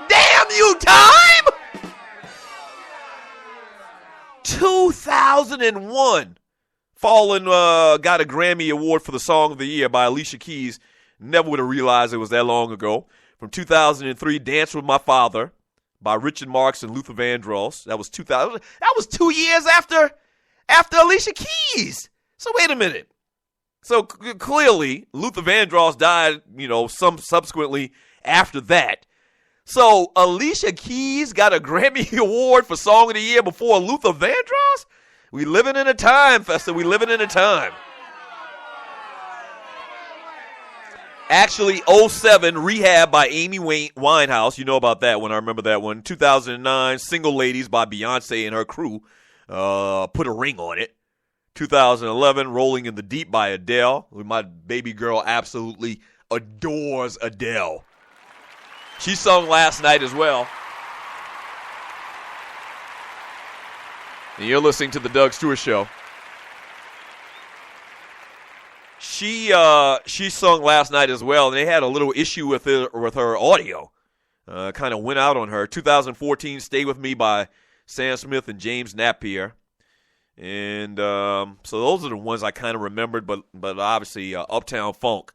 Damn you, time! 2001. Fallen got a Grammy Award for the Song of the Year by Alicia Keys. Never would have realized it was that long ago. From 2003, Dance With My Father by Richard Marx and Luther Vandross. That was 2000. That was 2 years after Alicia Keys. So wait a minute. So clearly, Luther Vandross died, some subsequently after that. So Alicia Keys got a Grammy Award for Song of the Year before Luther Vandross? We living in a time, Festa. We living in a time. Actually, 07, Rehab by Amy Winehouse. You know about that one. I remember that one. 2009, Single Ladies by Beyonce and her crew. Put a ring on it. 2011, Rolling in the Deep by Adele. My baby girl absolutely adores Adele. She sung last night as well. And you're listening to the Doug Stewart Show. She sung last night as well, and they had a little issue with her audio. Kind of went out on her. 2014, Stay With Me by Sam Smith and James Napier. And so those are the ones I kind of remembered, but obviously Uptown Funk.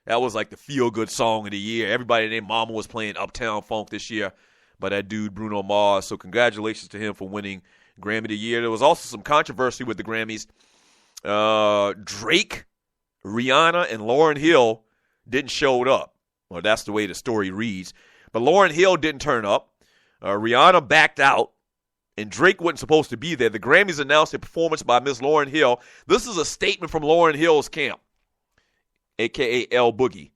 That was like the feel-good song of the year. Everybody named Mama was playing Uptown Funk this year by that dude Bruno Mars. So congratulations to him for winning Grammy of the Year. There was also some controversy with the Grammys. Drake, Rihanna, and Lauryn Hill didn't show up. Well, that's the way the story reads. But Lauryn Hill didn't turn up. Rihanna backed out. And Drake wasn't supposed to be there. The Grammys announced a performance by Miss Lauryn Hill. This is a statement from Lauryn Hill's camp, a.k.a. L Boogie.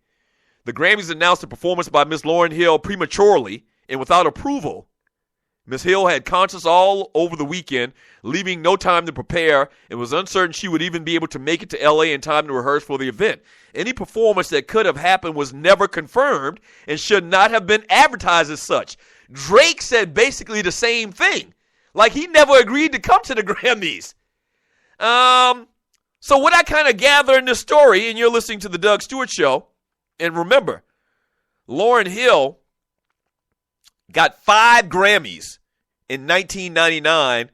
The Grammys announced a performance by Miss Lauryn Hill prematurely and without approval. Miss Hill had concerts all over the weekend, leaving no time to prepare, and was uncertain she would even be able to make it to L.A. in time to rehearse for the event. Any performance that could have happened was never confirmed and should not have been advertised as such. Drake said basically the same thing. Like he never agreed to come to the Grammys. So what I kind of gather in this story, and you're listening to the Doug Stewart Show, and remember, Lauryn Hill got 5 Grammys in 1999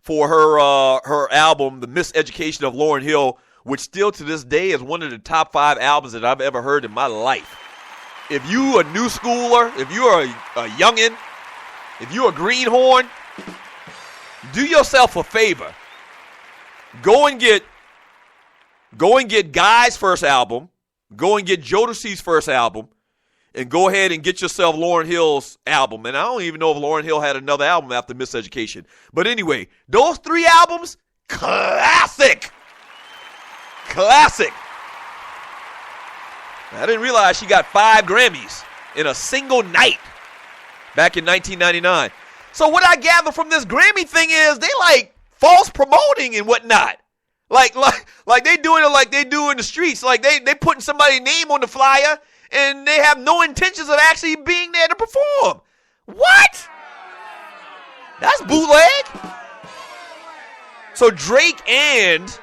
for her album, The Miseducation of Lauryn Hill, which still to this day is one of the top 5 albums that I've ever heard in my life. If you a new schooler, if you're a youngin', if you're a greenhorn, do yourself a favor. Go and get Guy's first album, go and get Jodeci's first album, and go ahead and get yourself Lauryn Hill's album. And I don't even know if Lauryn Hill had another album after Miseducation. But anyway, those 3 albums, classic. Classic. I didn't realize she got 5 Grammys in a single night back in 1999. So what I gather from this Grammy thing is they like false promoting and whatnot. Like they doing it like they do in the streets. Like they putting somebody's name on the flyer and they have no intentions of actually being there to perform. What? That's bootleg. So Drake and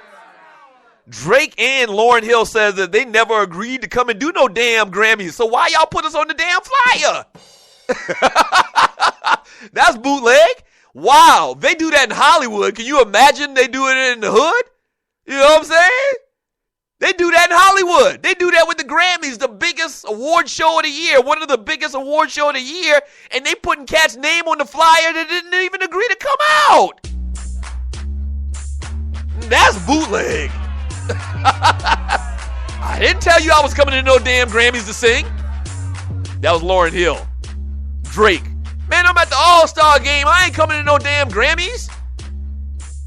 Lauryn Hill says that they never agreed to come and do no damn Grammys. So why y'all put us on the damn flyer? That's bootleg. Wow, they do that in Hollywood. Can you imagine they do it in the hood? You know what I'm saying? They do that in Hollywood. They do that with the Grammys, the biggest award show of the year, one of the biggest award show of the year, and they putting cats' name on the flyer that didn't even agree to come out. That's bootleg. I didn't tell you I was coming to no damn Grammys to sing. That was Lauryn Hill. Drake. Man, I'm at the All-Star game. I ain't coming to no damn Grammys.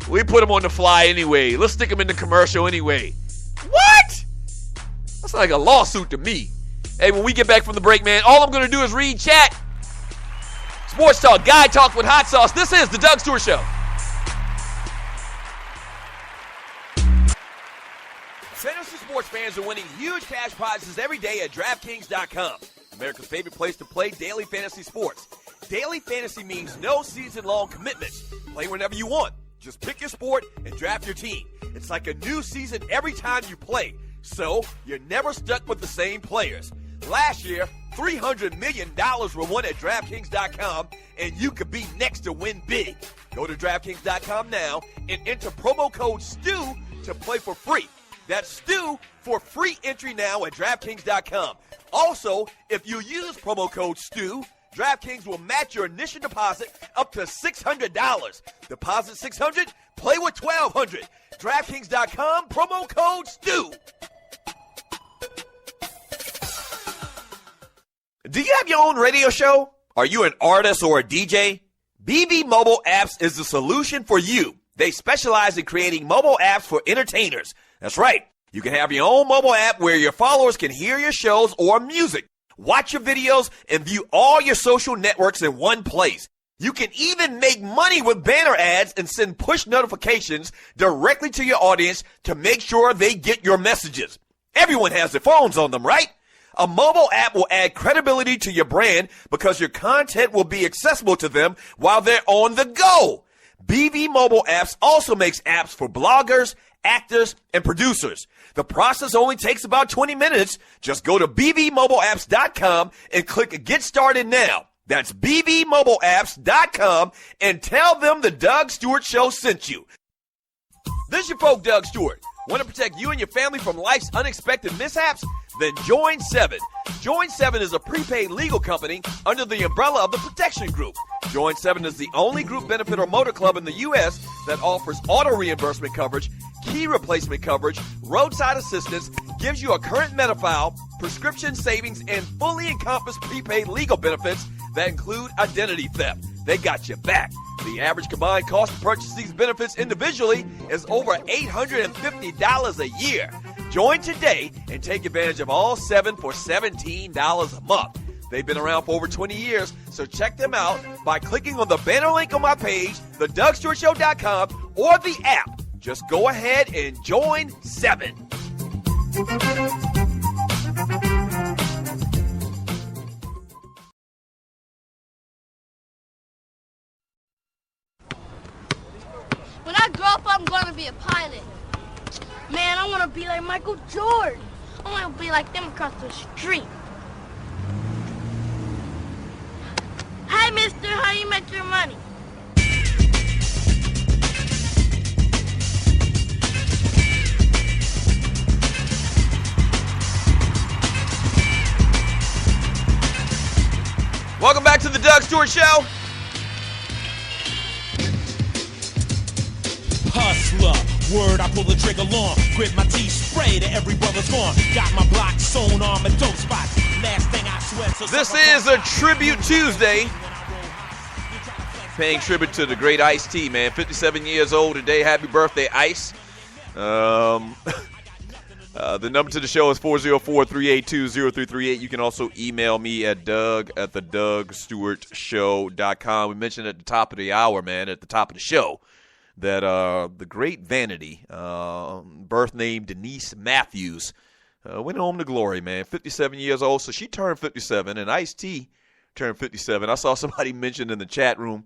We put him on the fly anyway. Let's stick him in the commercial anyway. What? That's like a lawsuit to me. Hey, when we get back from the break, man, all I'm going to do is read chat. Sports Talk, Guy Talk with Hot Sauce. This is the Doug Stewart Show. Fantasy sports fans are winning huge cash prizes every day at DraftKings.com. America's favorite place to play daily fantasy sports. Daily fantasy means no season-long commitments. Play whenever you want. Just pick your sport and draft your team. It's like a new season every time you play, so you're never stuck with the same players. Last year, $300 million were won at DraftKings.com, and you could be next to win big. Go to DraftKings.com now and enter promo code STU to play for free. That's STU for free entry now at DraftKings.com. Also, if you use promo code STU, DraftKings will match your initial deposit up to $600. Deposit $600, play with $1,200. DraftKings.com, promo code STU. Do you have your own radio show? Are you an artist or a DJ? BB Mobile Apps is the solution for you. They specialize in creating mobile apps for entertainers. That's right. You can have your own mobile app where your followers can hear your shows or music, watch your videos, and view all your social networks in one place. You can even make money with banner ads and send push notifications directly to your audience to make sure they get your messages. Everyone has their phones on them, right? A mobile app will add credibility to your brand because your content will be accessible to them while they're on the go. BV Mobile Apps also makes apps for bloggers, actors, and producers. The process only takes about 20 minutes. Just go to bvmobileapps.com and click Get Started Now. That's bvmobileapps.com and tell them the Doug Stewart Show sent you. This is your folk, Doug Stewart. Want to protect you and your family from life's unexpected mishaps? Then join 7. Join 7 is a prepaid legal company under the umbrella of the Protection Group. Join 7 is the only group benefit or motor club in the U.S. that offers auto reimbursement coverage, key replacement coverage, roadside assistance, gives you a current Medi-File, prescription savings, and fully encompassed prepaid legal benefits that include identity theft. They got your back. The average combined cost to purchase these benefits individually is over $850 a year. Join today and take advantage of all 7 for $17 a month. They've been around for over 20 years, so check them out by clicking on the banner link on my page, thedougstewartshow.com, or the app. Just go ahead and join 7. When I grow up, I'm going to be a pilot. Man, I want to be like Michael Jordan. I want to be like them across the street. Hey, mister, how you make your money? Welcome back to the Doug Stewart Show. Hustler, word, I pull the trigger long. Grit my teeth, spray to every brother's gone. Got my block sewn on my dope spots. Last thing I sweat. So this is a Tribute Tuesday. Paying tribute to the great Ice-T, man. 57 years old today. Happy birthday, Ice. The number to the show is 404-382-0338. You can also email me at doug@thedougstewartshow.com. We mentioned at the top of the hour, man, at the top of the show, that the great Vanity, birth name Denise Matthews, went home to glory, man. 57 years old, so she turned 57, and Ice-T turned 57. I saw somebody mention in the chat room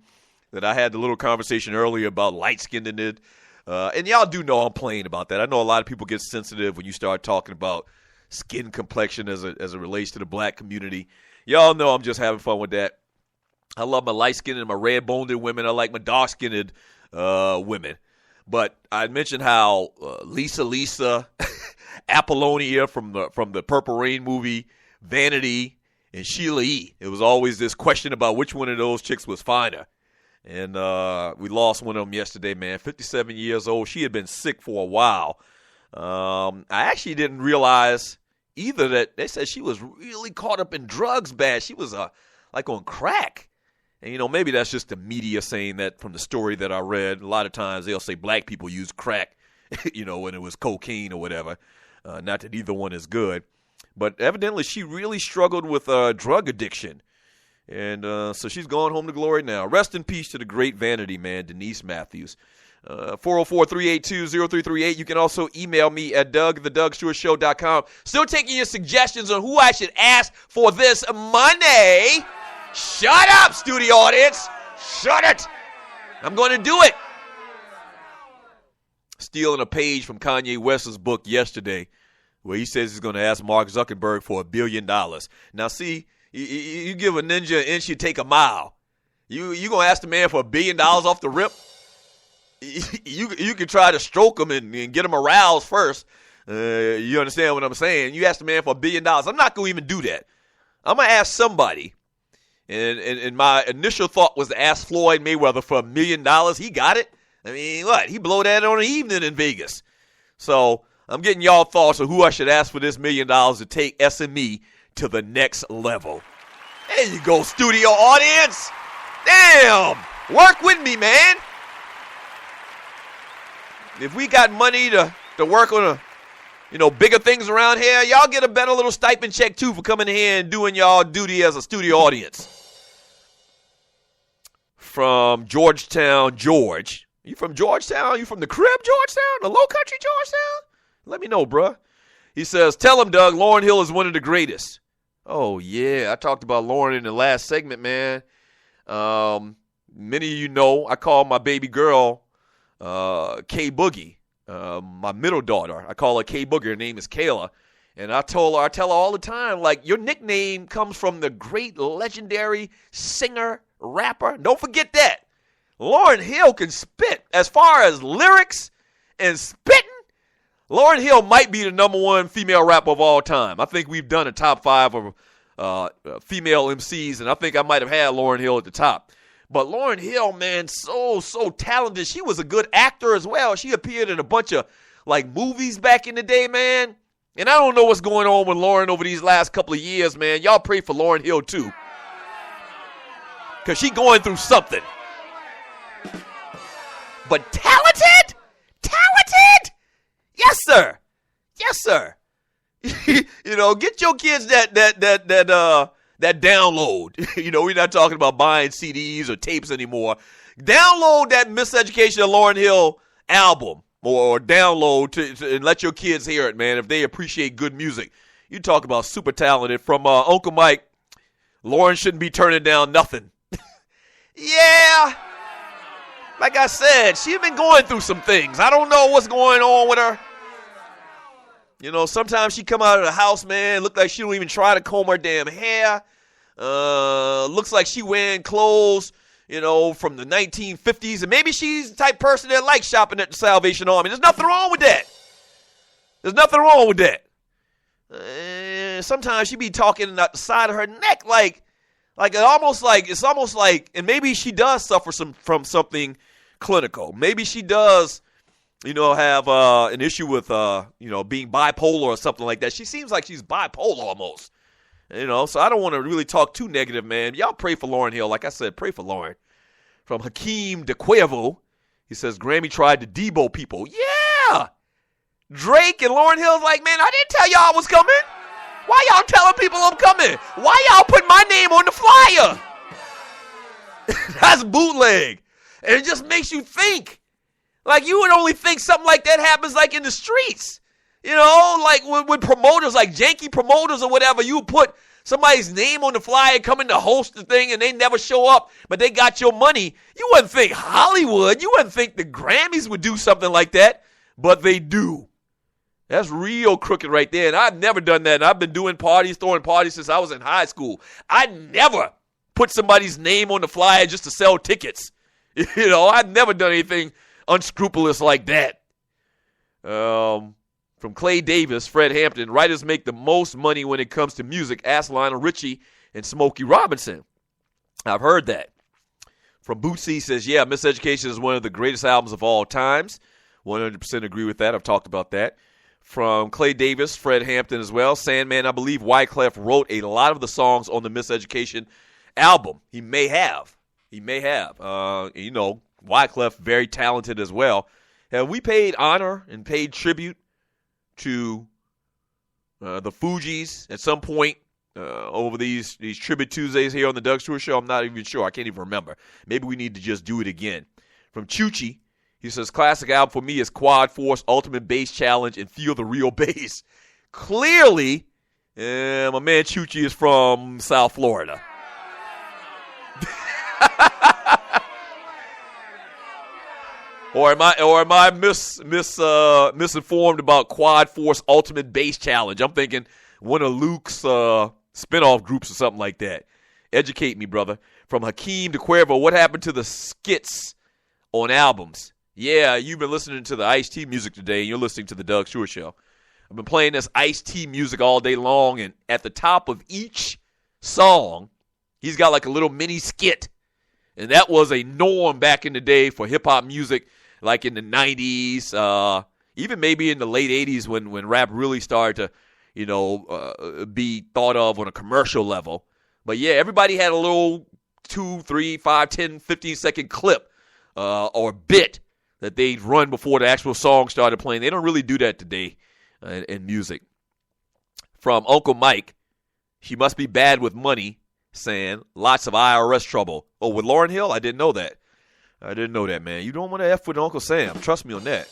that I had the little conversation earlier about light-skinned it. And y'all do know I'm playing about that. I know a lot of people get sensitive when you start talking about skin complexion as it relates to the black community. Y'all know I'm just having fun with that. I love my light-skinned and my red-boned women. I like my dark-skinned women. But I mentioned how Lisa, Apollonia from the Purple Rain movie, Vanity, and Sheila E. It was always this question about which one of those chicks was finer. And we lost one of them yesterday, man. 57 years old. She had been sick for a while. I actually didn't realize either that they said she was really caught up in drugs bad. She was like on crack. And, maybe that's just the media saying that from the story that I read. A lot of times they'll say black people use crack, when it was cocaine or whatever. Not that either one is good. But evidently she really struggled with drug addiction. And so she's gone home to glory now. Rest in peace to the great Vanity, man, Denise Matthews. 404-382-0338. You can also email me at doug@thedougstewartshow.com. Still taking your suggestions on who I should ask for this money. Shut up, studio audience. Shut it. I'm going to do it. Stealing a page from Kanye West's book yesterday where he says he's going to ask Mark Zuckerberg for $1 billion. Now, see, you give a ninja an inch, you take a mile. You gonna ask the man for $1 billion off the rip? You can try to stroke him and get him aroused first. You understand what I'm saying? You ask the man for $1 billion. I'm not gonna even do that. I'm gonna ask somebody. And my initial thought was to ask Floyd Mayweather for $1 million. He got it. I mean, what? He blew that on an evening in Vegas. So I'm getting y'all thoughts on who I should ask for this $1 million to take SME to the next level. There you go, studio audience. Damn. Work with me, man. If we got money to work on bigger things around here, y'all get a better little stipend check too for coming here and doing y'all duty as a studio audience. From Georgetown, George. You from Georgetown? You from the crib, Georgetown? The low country, Georgetown? Let me know, bruh. He says, tell him, Doug, Lauryn Hill is one of the greatest. Oh, yeah. I talked about Lauryn in the last segment, man. Many of you know I call my baby girl K Boogie, my middle daughter. I call her K Boogie. Her name is Kayla. And I tell her all the time, like, your nickname comes from the great legendary singer, rapper. Don't forget that. Lauryn Hill can spit. As far as lyrics and spitting, Lauryn Hill might be the #1 female rapper of all time. I think we've done a top 5 of female MCs, and I think I might have had Lauryn Hill at the top. But Lauryn Hill, man, so talented. She was a good actor as well. She appeared in a bunch of, movies back in the day, man. And I don't know what's going on with Lauryn over these last couple of years, man. Y'all pray for Lauryn Hill, too. Because she going through something. But talented? Talented? Yes, sir. Yes, sir. Get your kids that download. We're not talking about buying CDs or tapes anymore. Download that Miseducation of Lauryn Hill album or download to and let your kids hear it, man, if they appreciate good music. You talk about super talented. From Uncle Mike, Lauryn shouldn't be turning down nothing. Yeah. Like I said, she's been going through some things. I don't know what's going on with her. Sometimes she come out of the house, man, look like she don't even try to comb her damn hair. Looks like she wearing clothes, from the 1950s. And maybe she's the type of person that likes shopping at the Salvation Army. There's nothing wrong with that. There's nothing wrong with that. Sometimes she be talking out the side of her neck like Like it's almost like, and maybe she does suffer from something clinical. Maybe she does, have an issue with being bipolar or something like that. She seems like she's bipolar almost. So I don't want to really talk too negative, man. Y'all pray for Lauryn Hill. Like I said, pray for Lauryn. From Hakeem De Cuervo, he says Grammy tried to Debo people. Yeah, Drake and Lauryn Hill's like, man, I didn't tell y'all I was coming. Why y'all telling people I'm coming? Why y'all put my name on the flyer? That's bootleg. And it just makes you think. Like, you would only think something like that happens like in the streets. Like with promoters, like janky promoters or whatever, you put somebody's name on the flyer coming to host the thing and they never show up, but they got your money. You wouldn't think Hollywood, you wouldn't think the Grammys would do something like that, but they do. That's real crooked right there, and I've never done that, and I've been doing parties, throwing parties since I was in high school. I never put somebody's name on the flyer just to sell tickets. I've never done anything unscrupulous like that. From Clay Davis, Fred Hampton, writers make the most money when it comes to music. Ask Lionel Richie and Smokey Robinson. I've heard that. From Bootsy says, yeah, Miseducation is one of the greatest albums of all times. 100% agree with that. I've talked about that. From Clay Davis, Fred Hampton as well. Sandman, I believe Wyclef wrote a lot of the songs on the Miseducation album. He may have. Wyclef, very talented as well. And we paid honor and paid tribute to the Fugees at some point over these Tribute Tuesdays here on the Doug Stewart Show. I'm not even sure. I can't even remember. Maybe we need to just do it again. From Chuchi, he says, classic album for me is Quad Force, Ultimate Bass Challenge, and Feel the Real Bass. Clearly, my man Chuchi is from South Florida. Or am I misinformed about Quad Force Ultimate Bass Challenge? I'm thinking one of Luke's spinoff groups or something like that. Educate me, brother. From Hakeem De Cuervo, what happened to the skits on albums? Yeah, you've been listening to the Ice-T music today, and you're listening to the Doug Stewart Show. I've been playing this Ice-T music all day long, and at the top of each song, he's got like a little mini skit. And that was a norm back in the day for hip-hop music, like in the 90s, even maybe in the late 80s when rap really started to, be thought of on a commercial level. But, yeah, everybody had a little 2, 3, 5, 10, 15-second clip or bit that they'd run before the actual song started playing. They don't really do that today in music. From Uncle Mike, she must be bad with money, saying lots of IRS trouble. Oh, with Lauryn Hill? I didn't know that. Man. You don't want to F with Uncle Sam. Trust me on that.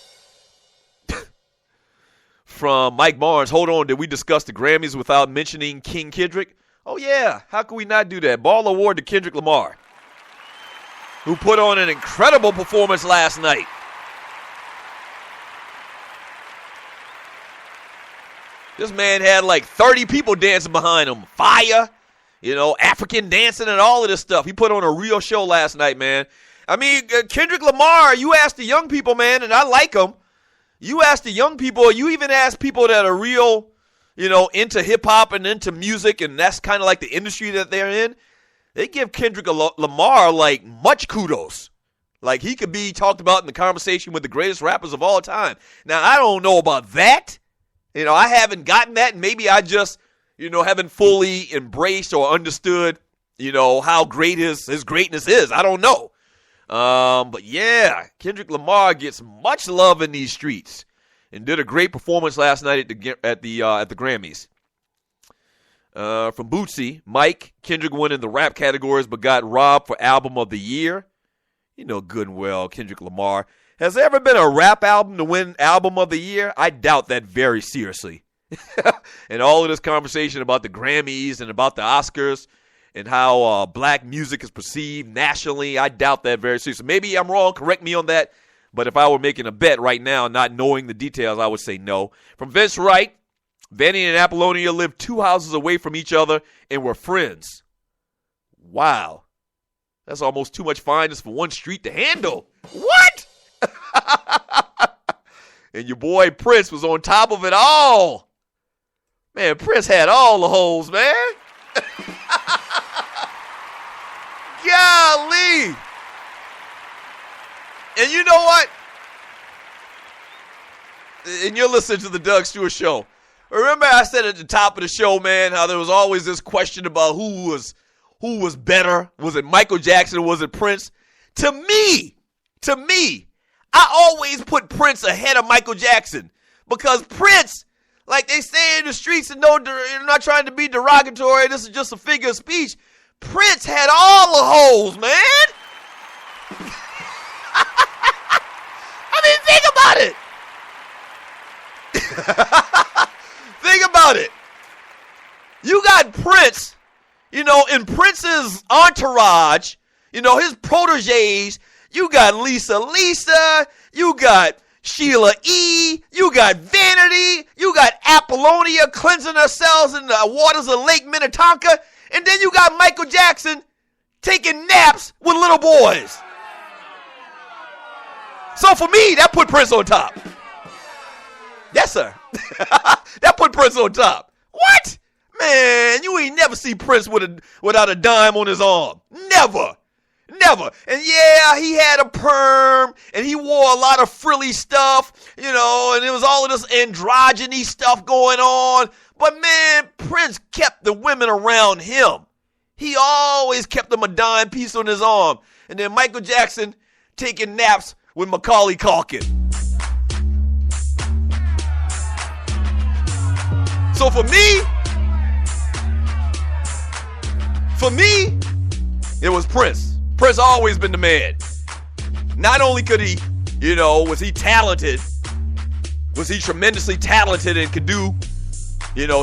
From Mike Barnes, hold on, did we discuss the Grammys without mentioning King Kendrick? Oh, yeah. How could we not do that? Ball award to Kendrick Lamar, who put on an incredible performance last night. This man had like 30 people dancing behind him. Fire, African dancing and all of this stuff. He put on a real show last night, man. I mean, Kendrick Lamar, you ask the young people, man, and I like him. You ask the young people, you even ask people that are real, into hip-hop and into music, and that's kind of like the industry that they're in. They give Kendrick Lamar, like, much kudos. Like, he could be talked about in the conversation with the greatest rappers of all time. Now, I don't know about that. I haven't gotten that, and maybe I just, haven't fully embraced or understood, how great his greatness is. I don't know. But, yeah, Kendrick Lamar gets much love in these streets and did a great performance last night at the Grammys. From Bootsy, Mike, Kendrick won in the rap categories but got robbed for Album of the Year. You know good and well, Kendrick Lamar. Has there ever been a rap album to win Album of the Year? I doubt that very seriously. And all of this conversation about the Grammys and about the Oscars and how black music is perceived nationally, I doubt that very seriously. Maybe I'm wrong. Correct me on that. But if I were making a bet right now, not knowing the details, I would say no. From Vince Wright, Vanny and Apollonia lived 2 houses away from each other and were friends. Wow. That's almost too much fineness for one street to handle. What? And your boy Prince was on top of it all. Man, Prince had all the holes, man. Golly. And you know what? And you're listening to the Doug Stewart Show. Remember I said at the top of the show, man, how there was always this question about who was better. Was it Michael Jackson or was it Prince? To me, I always put Prince ahead of Michael Jackson because Prince, like they say in the streets, and no, you're not trying to be derogatory, this is just a figure of speech. Prince had all the holes, man. I mean, think about it. Think about it. You got Prince, in Prince's entourage, his proteges. You got Lisa, you got Sheila E., you got Vanity, you got Apollonia cleansing herself in the waters of Lake Minnetonka, and then you got Michael Jackson taking naps with little boys. So for me, that put Prince on top. Yes, sir. That put Prince on top. What? Man, you ain't never see Prince without a dime on his arm. Never. And yeah, he had a perm, and he wore a lot of frilly stuff, and it was all of this androgyny stuff going on. But man, Prince kept the women around him. He always kept them a dime piece on his arm. And then Michael Jackson taking naps with Macaulay Culkin. So for me, it was Prince. Prince always been the man. Not only could he, was he talented, was he tremendously talented and could do,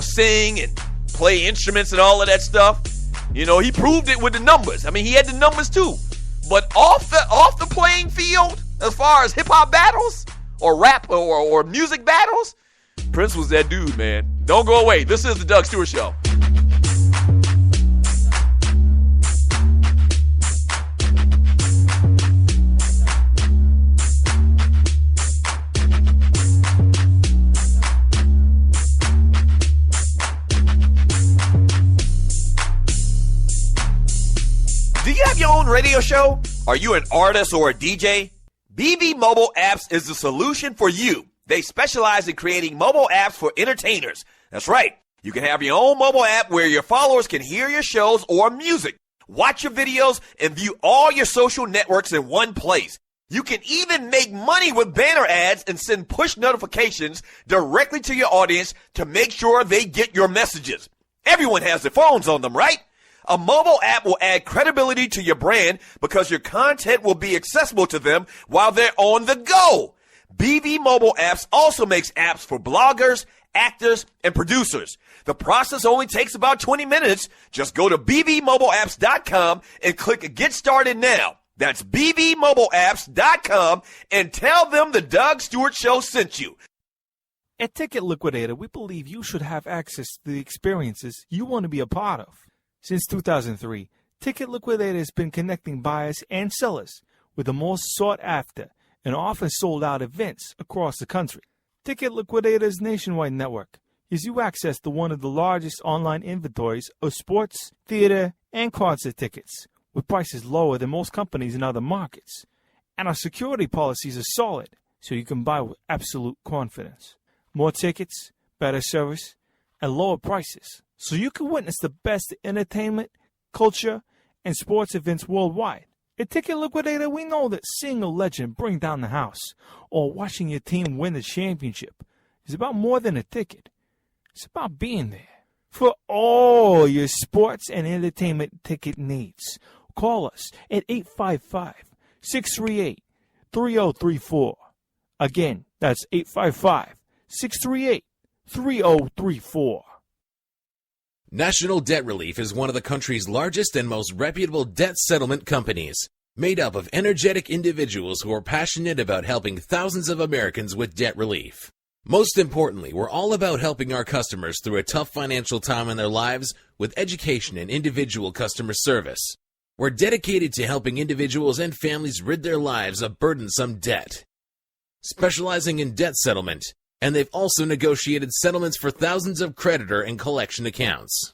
sing and play instruments and all of that stuff. He proved it with the numbers. I mean, he had the numbers too. But off the playing field, as far as hip hop battles or rap or music battles, Prince was that dude, man. Don't go away. This is the Doug Stewart Show. Do you have your own radio show? Are you an artist or a DJ? BB Mobile Apps is the solution for you. They specialize in creating mobile apps for entertainers. That's right. You can have your own mobile app where your followers can hear your shows or music, watch your videos, and view all your social networks in one place. You can even make money with banner ads and send push notifications directly to your audience to make sure they get your messages. Everyone has their phones on them, right? A mobile app will add credibility to your brand because your content will be accessible to them while they're on the go. BB Mobile Apps also makes apps for bloggers, actors, and producers. The process only takes about 20 minutes. Just go to bbmobileapps.com and click Get Started Now. That's bbmobileapps.com and tell them the Doug Stewart Show sent you. At Ticket Liquidator, we believe you should have access to the experiences you want to be a part of. Since 2003, Ticket Liquidator has been connecting buyers and sellers with the most sought-after and often sold-out events across the country. Ticket Liquidator's nationwide network gives you access to one of the largest online inventories of sports, theater, and concert tickets with prices lower than most companies in other markets. And our security policies are solid, so you can buy with absolute confidence. More tickets, better service, and lower prices, so you can witness the best entertainment, culture, and sports events worldwide. At Ticket Liquidator, we know that seeing a legend bring down the house or watching your team win the championship is about more than a ticket. It's about being there. For all your sports and entertainment ticket needs, call us at 855-638-3034. Again, that's 855-638-3034. National Debt Relief is one of the country's largest and most reputable debt settlement companies, made up of energetic individuals who are passionate about helping thousands of Americans with debt relief. Most importantly, we're all about helping our customers through a tough financial time in their lives with education and individual customer service. We're dedicated to helping individuals and families rid their lives of burdensome debt. Specializing in debt settlement, and they've also negotiated settlements for thousands of creditor and collection accounts.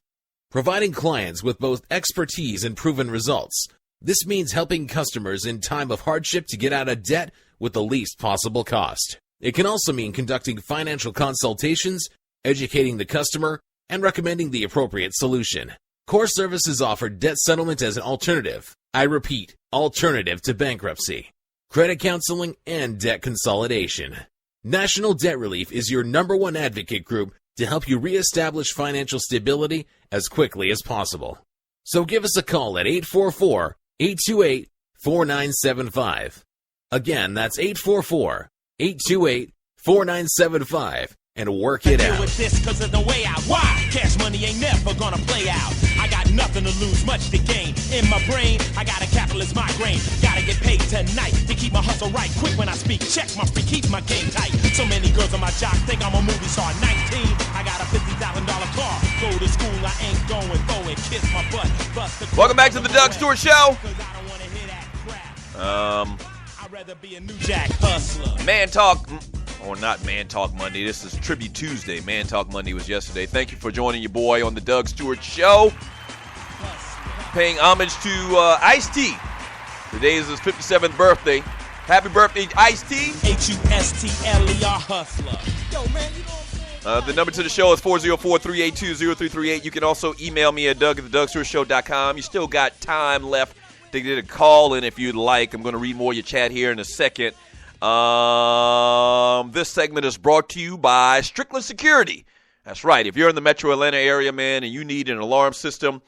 Providing clients with both expertise and proven results, This means helping customers in time of hardship to get out of debt with the least possible cost. It can also mean conducting financial consultations, educating the customer, and recommending the appropriate solution. Core Services offer debt settlement as an alternative. I repeat, alternative to bankruptcy, credit counseling, and debt consolidation. National Debt Relief is your #1 advocate group to help you reestablish financial stability as quickly as possible. So give us a call at 844-828-4975. Again, that's 844-828-4975. And work it out. With this 'cause of the way I why cash money ain't never gonna play out. I got nothing to lose, much to gain. In my brain, I got a capitalist migraine. Gotta get paid tonight to keep my hustle right. Quick when I speak, check my free, keep my game tight. So many girls on my jock think I'm a movie star. 19, I got a $50,000 car. Go to school, I ain't going for it. Kiss my butt. Welcome back to the Doug Stewart Show. I'd rather be a new jack hustler. Man Talk. Or not Man Talk Monday. This is Tribute Tuesday. Man Talk Monday was yesterday. Thank you for joining your boy on the Doug Stewart Show. Paying homage to Ice-T. Today is his 57th birthday. Happy birthday, Ice-T. H-U-S-T-L-E-R hustler. Yo, man, you know what I'm saying? The number to the show is 404-382-0338. You can also email me at doug@thedugstewartshow.com. You still got time left to get a call in if you'd like. I'm going to read more of your chat here in a second. This segment is brought to you by Strickland Security. That's right. If you're in the metro Atlanta area, man, and you need an alarm system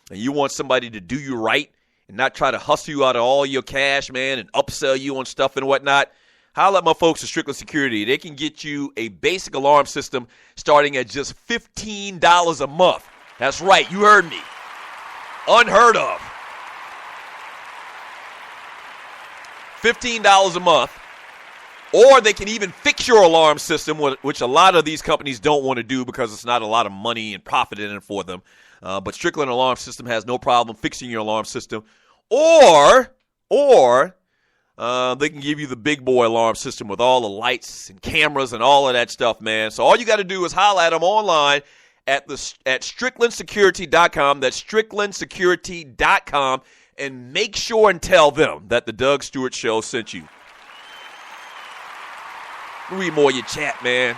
and you want somebody to do you right and not try to hustle you out of all your cash, man, and upsell you on stuff and whatnot, holla at my folks at Strickland Security. They can get you a basic alarm system starting at just $15 a month. That's right. You heard me. Unheard of. $15 a month. Or they can even fix your alarm system, which a lot of these companies don't want to do because it's not a lot of money and profit in it for them. But Strickland Alarm System has no problem fixing your alarm system. Or they can give you the big boy alarm system with all the lights and cameras and all of that stuff, man. So all you got to do is holler at them online at StricklandSecurity.com. That's StricklandSecurity.com. And make sure and tell them that the Doug Stewart Show sent you. Read more of your chat, man.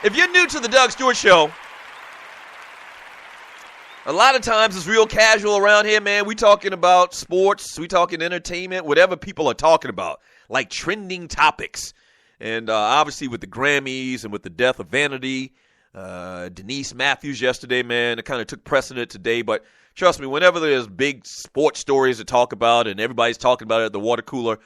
If you're new to the Doug Stewart Show, a lot of times it's real casual around here, man. We talking about sports, we talking entertainment, whatever people are talking about, like trending topics. And obviously with the Grammys and with the death of Vanity, Denise Matthews yesterday, man, it kind of took precedent today. But trust me, whenever there's big sports stories to talk about and everybody's talking about it at the water cooler,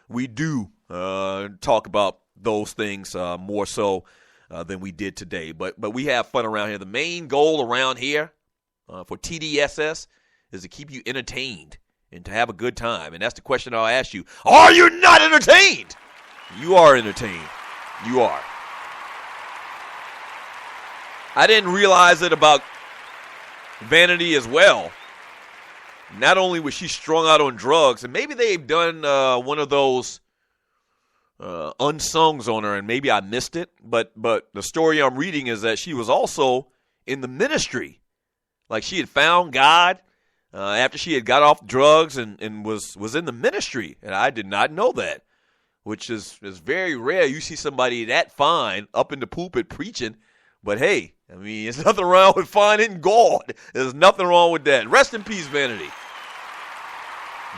we do talk about those things more so than we did today. But we have fun around here. The main goal around here for TDSS is to keep you entertained and to have a good time. And that's the question I'll ask you. Are you not entertained? You are entertained. You are. I didn't realize it about Vanity as well. Not only was she strung out on drugs, and maybe they've done one of those unsongs on her, and maybe I missed it. But the story I'm reading is that she was also in the ministry. Like she had found God after she had got off drugs and was in the ministry. And I did not know that, which is very rare. You see somebody that fine up in the pulpit preaching. But hey, I mean, there's nothing wrong with finding God. There's nothing wrong with that. Rest in peace, Vanity.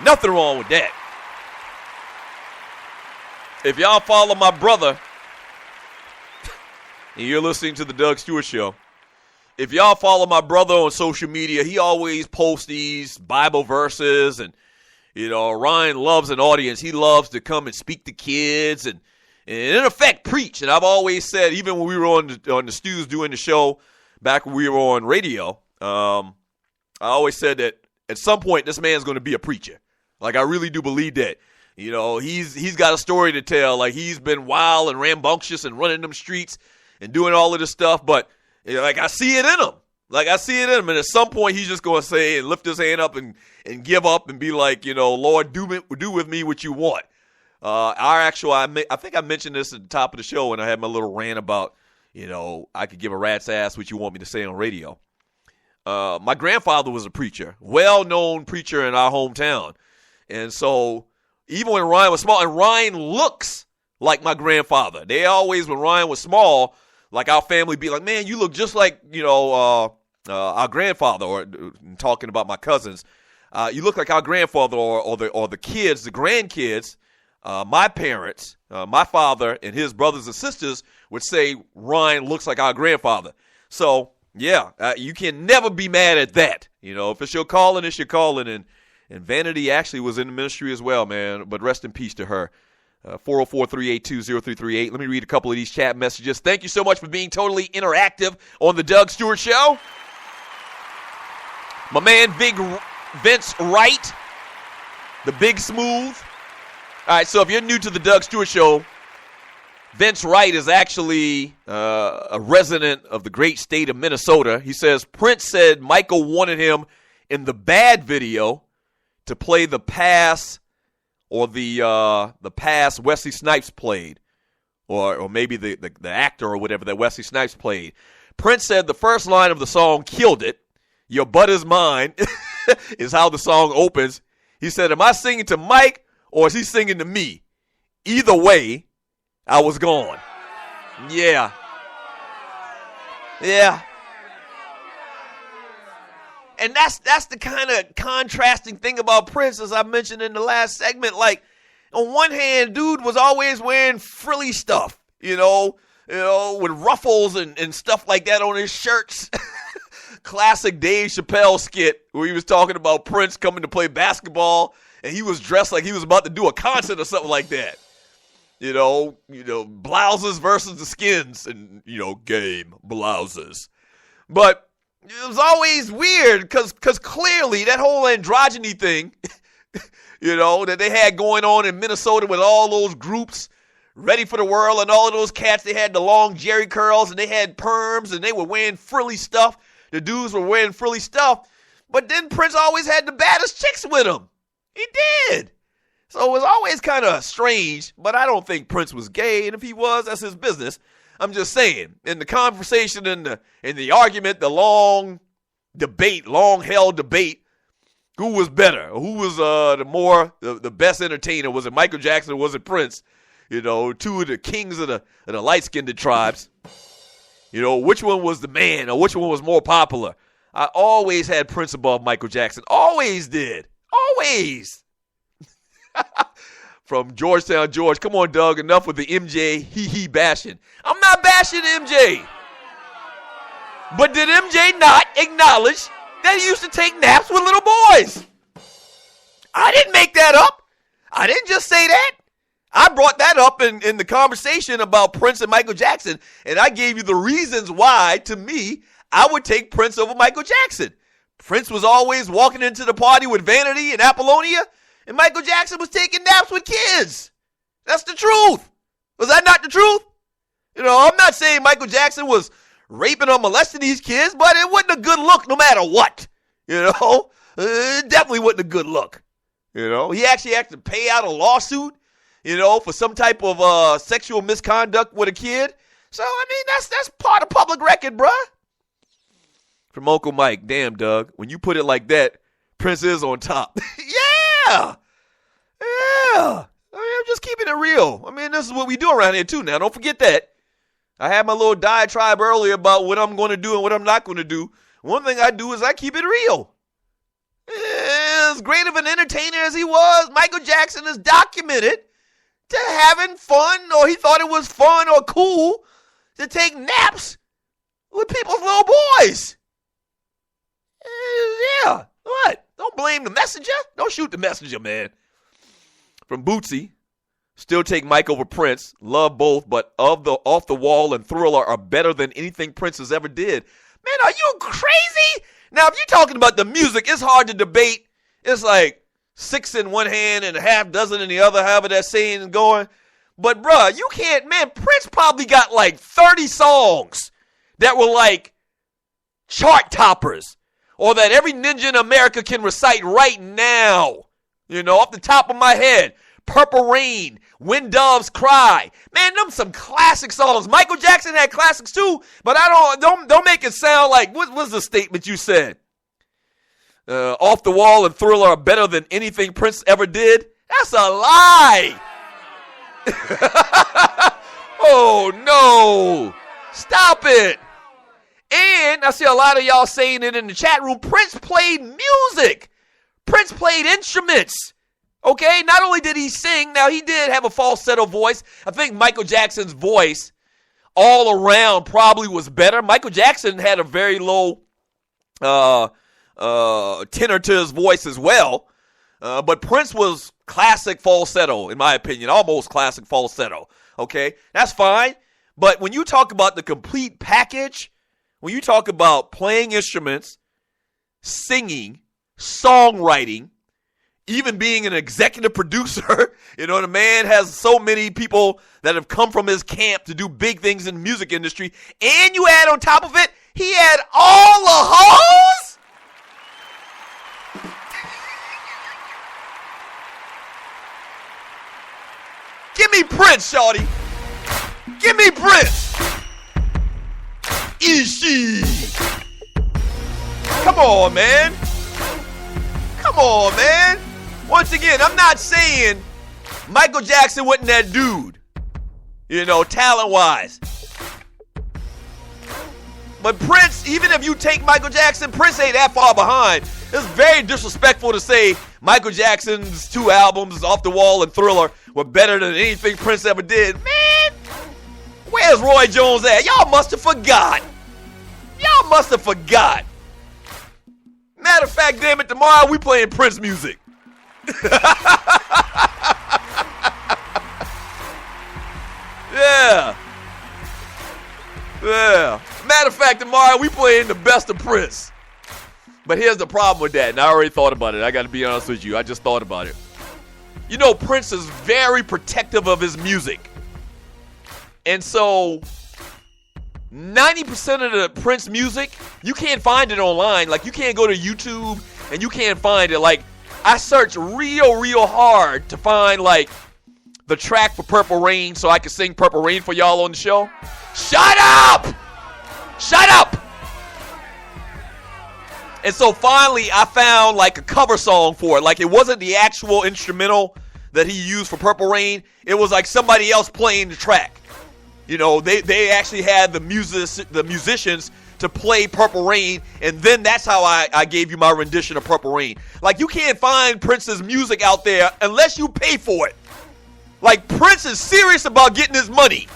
Nothing wrong with that. If y'all follow my brother, and you're listening to the Doug Stewart Show, if y'all follow my brother on social media, he always posts these Bible verses, and, you know, Ryan loves an audience. He loves to come and speak to kids and in effect, preach. And I've always said, even when we were on the Stews doing the show back when we were on radio, I always said that at some point this man's going to be a preacher. Like, I really do believe that. You know, he's got a story to tell. Like, he's been wild and rambunctious and running them streets and doing all of this stuff. But, you know, like, I see it in him. Like, I see it in him. And at some point, he's just going to say and lift his hand up and give up and be like, you know, Lord, do with me what you want. I think I mentioned this at the top of the show when I had my little rant about, you know, I could give a rat's ass what you want me to say on radio. my grandfather was a preacher, well-known preacher in our hometown. And so even when Ryan was small, and Ryan looks like my grandfather. They always, when Ryan was small, like our family be like, man, you look just like, our grandfather, or talking about my cousins. You look like our grandfather or the kids, the grandkids. My parents, my father and his brothers and sisters would say Ryan looks like our grandfather. So, yeah, you can never be mad at that. If it's your calling, it's your calling. And Vanity actually was in the ministry as well, man. But rest in peace to her. 404-382-0338. Let me read a couple of these chat messages. Thank you so much for being totally interactive on the Doug Stewart Show. My man, Big Vince Wright, the Big Smooth. All right, so if you're new to the Doug Stewart Show, Vince Wright is actually a resident of the great state of Minnesota. He says Prince said Michael wanted him in the Bad video to play the pass or the pass Wesley Snipes played, or maybe the actor or whatever that Wesley Snipes played. Prince said the first line of the song killed it. Your butt is mine is how the song opens. He said, am I singing to Mike or is he singing to me? Either way, I was gone. Yeah. And that's the kind of contrasting thing about Prince, as I mentioned in the last segment. Like, on one hand, dude was always wearing frilly stuff, with ruffles and stuff like that on his shirts. Classic Dave Chappelle skit where he was talking about Prince coming to play basketball, and he was dressed like he was about to do a concert or something like that. Blouses versus the Skins, and, game blouses. But it was always weird because clearly that whole androgyny thing, that they had going on in Minnesota with all those groups, Ready for the World, and all of those cats, they had the long jerry curls, and they had perms, and they were wearing frilly stuff. The dudes were wearing frilly stuff. But then Prince always had the baddest chicks with him. He did. So it was always kind of strange, but I don't think Prince was gay, and if he was, that's his business. I'm just saying, in the conversation, in the argument, the long-held debate, who was better? Who was the best entertainer? Was it Michael Jackson or was it Prince? Two of the kings of the light-skinned tribes. Which one was the man or which one was more popular? I always had Prince above Michael Jackson. Always did. Always. From Georgetown, George. Come on, Doug. Enough with the MJ hee bashing. I'm not bashing MJ. But did MJ not acknowledge that he used to take naps with little boys? I didn't make that up. I didn't just say that. I brought that up in the conversation about Prince and Michael Jackson, and I gave you the reasons why, to me, I would take Prince over Michael Jackson. Prince was always walking into the party with Vanity and Apollonia, and Michael Jackson was taking naps with kids. That's the truth. Was that not the truth? I'm not saying Michael Jackson was raping or molesting these kids, but it wasn't a good look no matter what. It definitely wasn't a good look. He actually had to pay out a lawsuit, for some type of sexual misconduct with a kid. So, that's part of public record, bruh. From Uncle Mike, damn, Doug, when you put it like that, Prince is on top. Yeah. I'm just keeping it real. This is what we do around here, too, now. Don't forget that. I had my little diatribe earlier about what I'm going to do and what I'm not going to do. One thing I do is I keep it real. As great of an entertainer as he was, Michael Jackson is documented to having fun, or he thought it was fun or cool to take naps with people's little boys. Yeah. What? Don't blame the messenger. Don't shoot the messenger, man. From Bootsy, still take Mike over Prince. Love both, but Off the Wall and Thriller are better than anything Prince has ever did. Man, are you crazy? Now, if you're talking about the music, it's hard to debate. It's like 6 in one hand and a half dozen in the other, however that saying is going. But, bruh, you can't, man, Prince probably got like 30 songs that were like chart toppers, or that every ninja in America can recite right now. Off the top of my head, Purple Rain, When Doves Cry. Man, them some classic songs. Michael Jackson had classics too, but don't make it sound like, what was the statement you said? Off the Wall and Thriller are better than anything Prince ever did. That's a lie. Oh, no. Stop it. And I see a lot of y'all saying it in the chat room. Prince played music. Prince played instruments. Okay? Not only did he sing, now he did have a falsetto voice. I think Michael Jackson's voice all around probably was better. Michael Jackson had a very low tenor to his voice as well. But Prince was classic falsetto, in my opinion, almost classic falsetto. Okay, that's fine. But when you talk about the complete package, when you talk about playing instruments, singing, songwriting, even being an executive producer, you know, the man has so many people that have come from his camp to do big things in the music industry. And you add on top of it, he had all the hoes? Give me Prince, shawty. Give me Prince. Ishi. Come on, man. Come on, man. Once again, I'm not saying Michael Jackson wasn't that dude, you know, talent-wise. But Prince, even if you take Michael Jackson, Prince ain't that far behind. It's very disrespectful to say Michael Jackson's 2 albums, Off the Wall and Thriller, were better than anything Prince ever did. Man, where's Roy Jones at? Y'all must have forgot. Y'all must have forgot. Matter of fact, damn it, tomorrow we playing Prince music. Yeah. Yeah. Matter of fact, tomorrow we playing the best of Prince. But here's the problem with that, and I already thought about it. I got to be honest with you. I just thought about it. You know, Prince is very protective of his music. And so 90% of the Prince music, you can't find it online. Like, you can't go to YouTube and you can't find it. Like, I searched real hard to find, like, the track for Purple Rain so I could sing Purple Rain for y'all on the show. Shut up! Shut up! And so finally, I found like a cover song for it. Like, it wasn't the actual instrumental that he used for Purple Rain. It was like somebody else playing the track. You know, they actually had the musicians to play Purple Rain, and then that's how I gave you my rendition of Purple Rain. Like, you can't find Prince's music out there unless you pay for it. Like, Prince is serious about getting his money.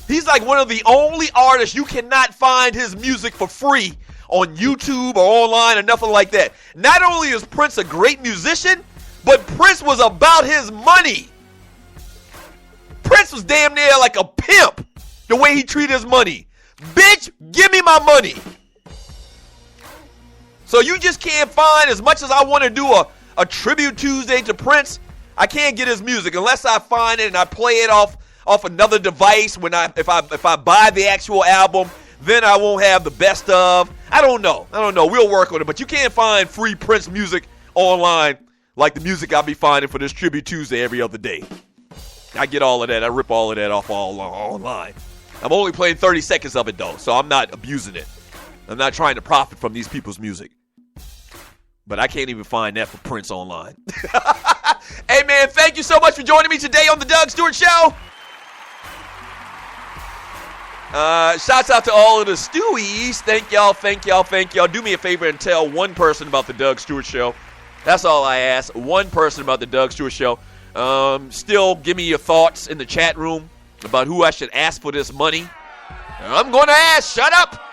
He's like one of the only artists you cannot find his music for free on YouTube or online or nothing like that. Not only is Prince a great musician, but Prince was about his money. Prince was damn near like a pimp the way he treated his money. Bitch, give me my money. So you just can't find, as much as I want to do a Tribute Tuesday to Prince, I can't get his music unless I find it and I play it off another device. If I buy the actual album, then I won't have the best of. I don't know. We'll work on it. But you can't find free Prince music online like the music I'll be finding for this Tribute Tuesday every other day. I get all of that. I rip all of that off all online. I'm only playing 30 seconds of it, though, so I'm not abusing it. I'm not trying to profit from these people's music. But I can't even find that for Prince online. Hey, man, thank you so much for joining me today on the Doug Stewart Show. Shouts out to all of the Stewies. Thank y'all. Do me a favor and tell one person about the Doug Stewart Show. That's all I ask. One person about the Doug Stewart Show. Still, give me your thoughts in the chat room about who I should ask for this money. I'm going to ask. Shut up.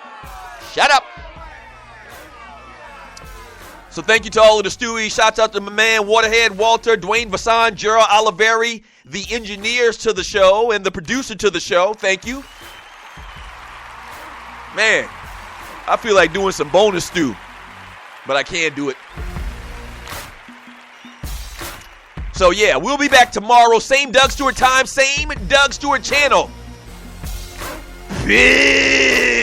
So thank you to all of the Stewies. Shouts out to my man, Waterhead Walter, Dwayne Vassan, Gerald Oliveri, the engineers to the show, and the producer to the show. Thank you. Man, I feel like doing some bonus stew, but I can't do it. So, yeah, we'll be back tomorrow. Same Doug Stewart time, same Doug Stewart channel. Peace.